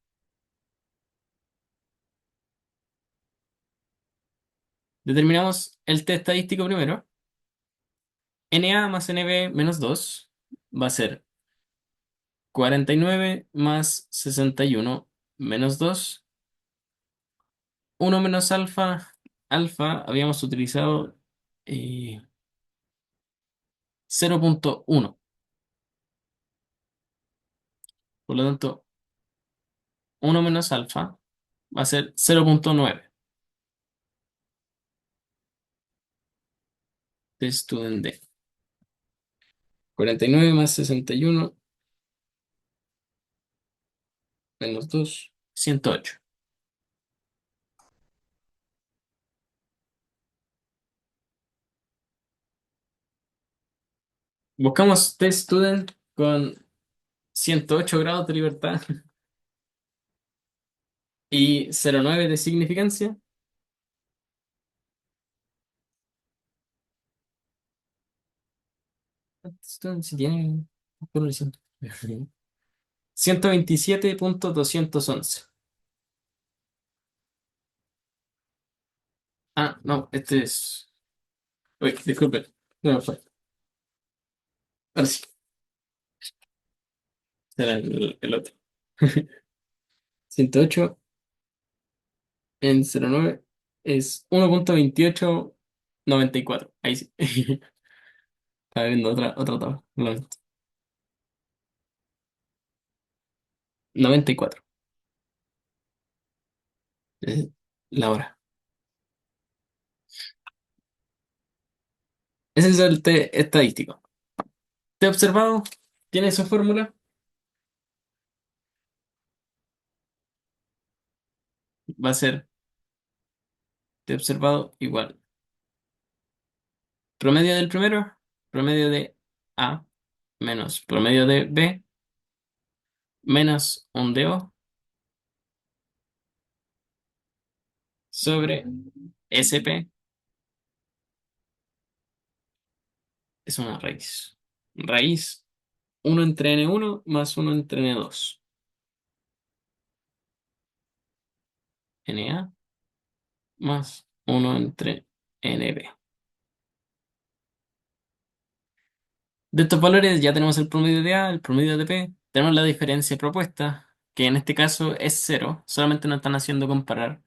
Determinamos el t estadístico primero. Na más Nb menos 2 va a ser 49 más 61 menos 2. Uno menos alfa. Alfa habíamos utilizado 0,1. Por lo tanto, uno menos alfa va a ser 0,9. Student D. 49 más 61 menos 2, 108. Buscamos test student con 108 grados de libertad y 0,9 de significancia. Student si tiene 127.211. Ah, no, este es. Uy, disculpe. No fue. Ahora sí, era el otro. 108 en 0,9 es 1,2894. Ahí sí. Estaba viendo otra tabla. 94. Es la hora. Ese es el T estadístico. T observado tiene su fórmula. Va a ser T observado igual promedio del primero, promedio de A, menos promedio de B, menos un de O, sobre SP, es una raíz. Raíz uno entre N1 más uno entre N2. Na más uno entre NB. De estos valores ya tenemos el promedio de A, el promedio de P, tenemos la diferencia propuesta, que en este caso es cero, solamente nos están haciendo comparar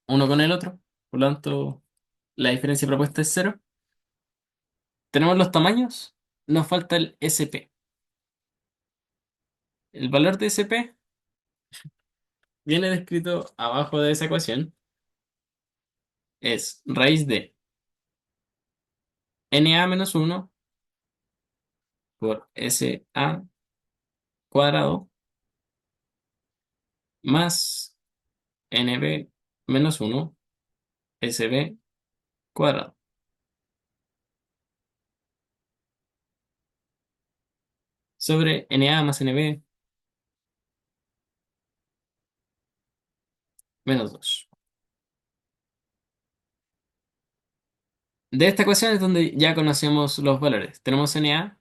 uno con el otro, por lo tanto la diferencia propuesta es cero. Tenemos los tamaños, nos falta el SP. El valor de SP viene descrito abajo de esa ecuación, es raíz de Na menos uno por Sa cuadrado más Nb menos uno Sb cuadrado. Sobre Na más Nb menos 2. De esta ecuación es donde ya conocemos los valores. Tenemos Na,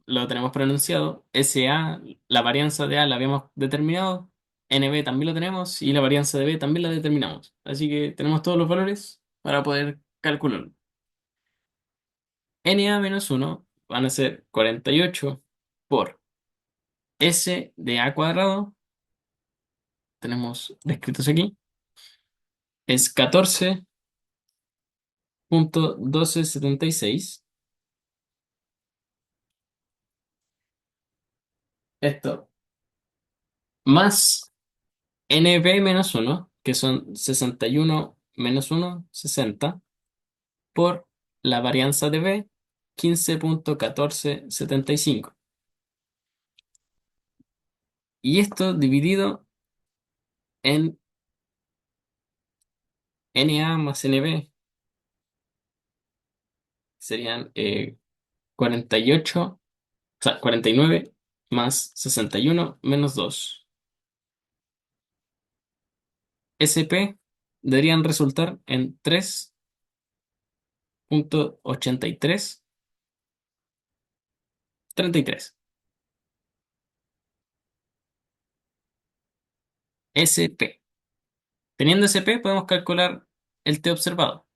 lo tenemos pronunciado. Sa, la varianza de A la habíamos determinado. Nb también lo tenemos y la varianza de B también la determinamos. Así que tenemos todos los valores para poder calcularlo. Na menos uno van a ser 48 por S de A cuadrado. Tenemos descritos aquí. Es 14,1276. Esto más NB menos uno, que son 61 menos uno 60 por la varianza de B, 15,1475. Y esto dividido en Na más NB serían 48, o sea, 49 más 61 menos 2. SP deberían resultar en 3,8333. SP. Teniendo SP podemos calcular el T observado.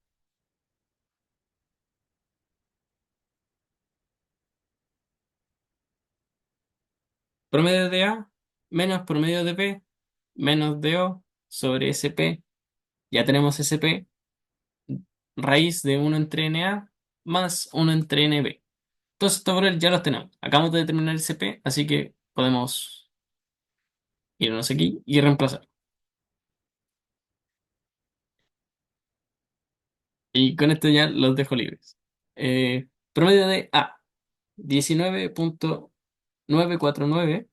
Promedio de A menos promedio de B menos DO sobre SP. Ya tenemos SP, raíz de uno entre NA más uno entre NB. Todos estos valores ya los tenemos. Acabamos de determinar el CP, así que podemos irnos aquí y reemplazar. Y con esto ya los dejo libres. Promedio de A, 19,949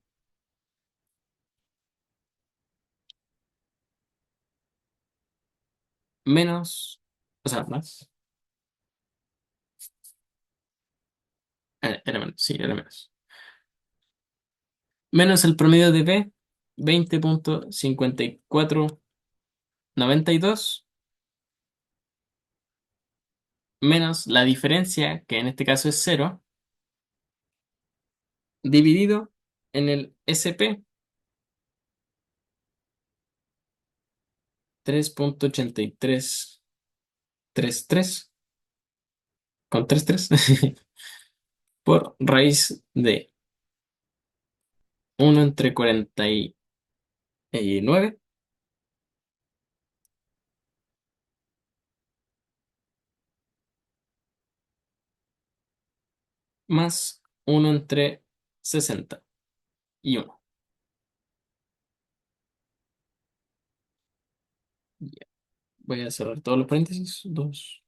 menos, o sea, más, era menos, sí, era menos. Menos el promedio de B, 20,5492 menos la diferencia, que en este caso es cero, dividido en el SP, 3,8333 con 33 por raíz de uno entre 49 más uno entre 61. Ya, voy a cerrar todos los paréntesis. 2,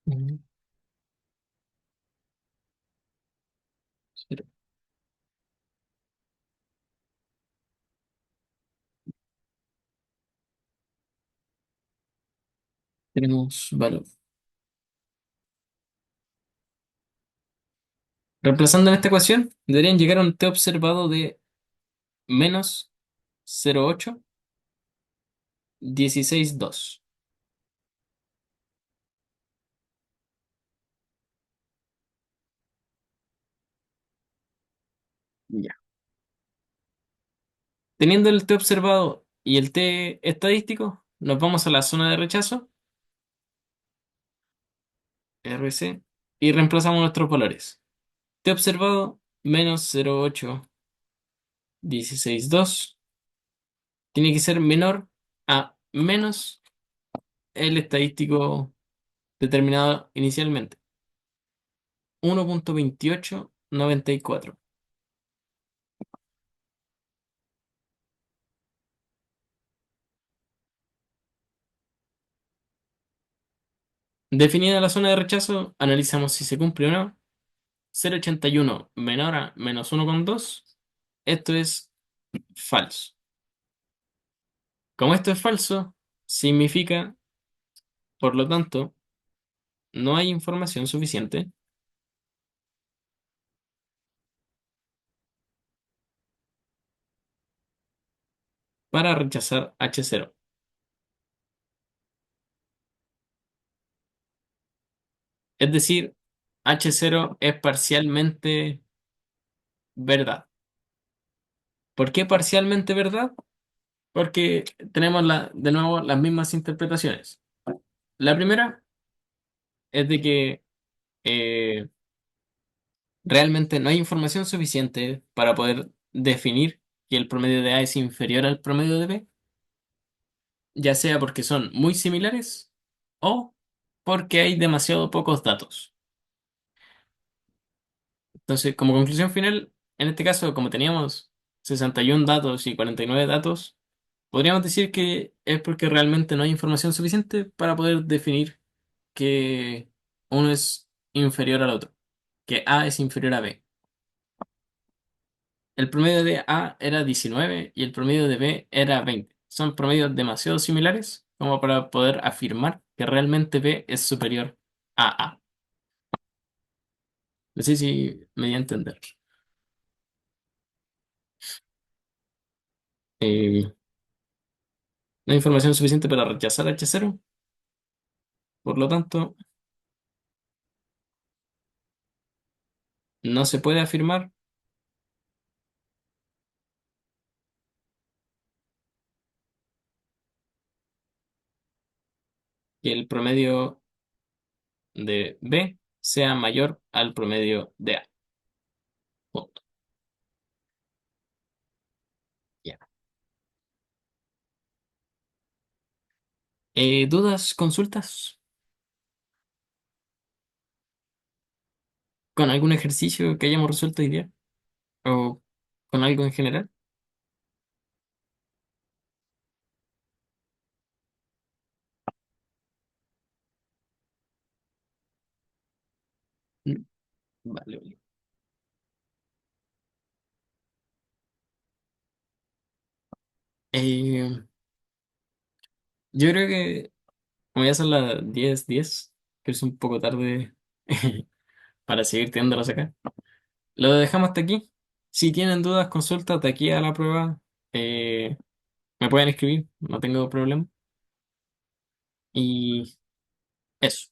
1, 0. Tenemos valor. Reemplazando en esta ecuación, deberían llegar a un t observado de menos 0,816,2. Ya. Teniendo el t observado y el t estadístico, nos vamos a la zona de rechazo, RC, y reemplazamos nuestros valores. T observado menos 0,816,2 tiene que ser menor a menos el estadístico determinado inicialmente, 1,2894. Definida la zona de rechazo, analizamos si se cumple o no. 0,81 menor a menos 1,2. Esto es falso. Como esto es falso, significa, por lo tanto, no hay información suficiente para rechazar H0. Es decir, H0 es parcialmente verdad. ¿Por qué parcialmente verdad? Porque tenemos de nuevo las mismas interpretaciones. La primera es de que eh, realmente no hay información suficiente para poder definir que el promedio de A es inferior al promedio de B, ya sea porque son muy similares o porque hay demasiado pocos datos. Entonces, como conclusión final, en este caso, como teníamos 61 datos y 49 datos, podríamos decir que es porque realmente no hay información suficiente para poder definir que uno es inferior al otro, que A es inferior a B. El promedio de A era 19 y el promedio de B era 20. Son promedios demasiado similares como para poder afirmar que realmente B es superior a A. No sé si me di a entender. No hay información suficiente para rechazar H0, por lo tanto, no se puede afirmar que el promedio de B sea mayor al promedio de A. Punto. ¿Dudas, consultas con algún ejercicio que hayamos resuelto hoy día? ¿O con algo en general? Mm, vale, vale. Eh, yo creo que me voy a hacer las 10:10, que es un poco tarde para seguir teniéndolas acá. Lo dejamos hasta aquí. Si tienen dudas, consultas de aquí a la prueba, eh, me pueden escribir, no tengo problema. Y eso.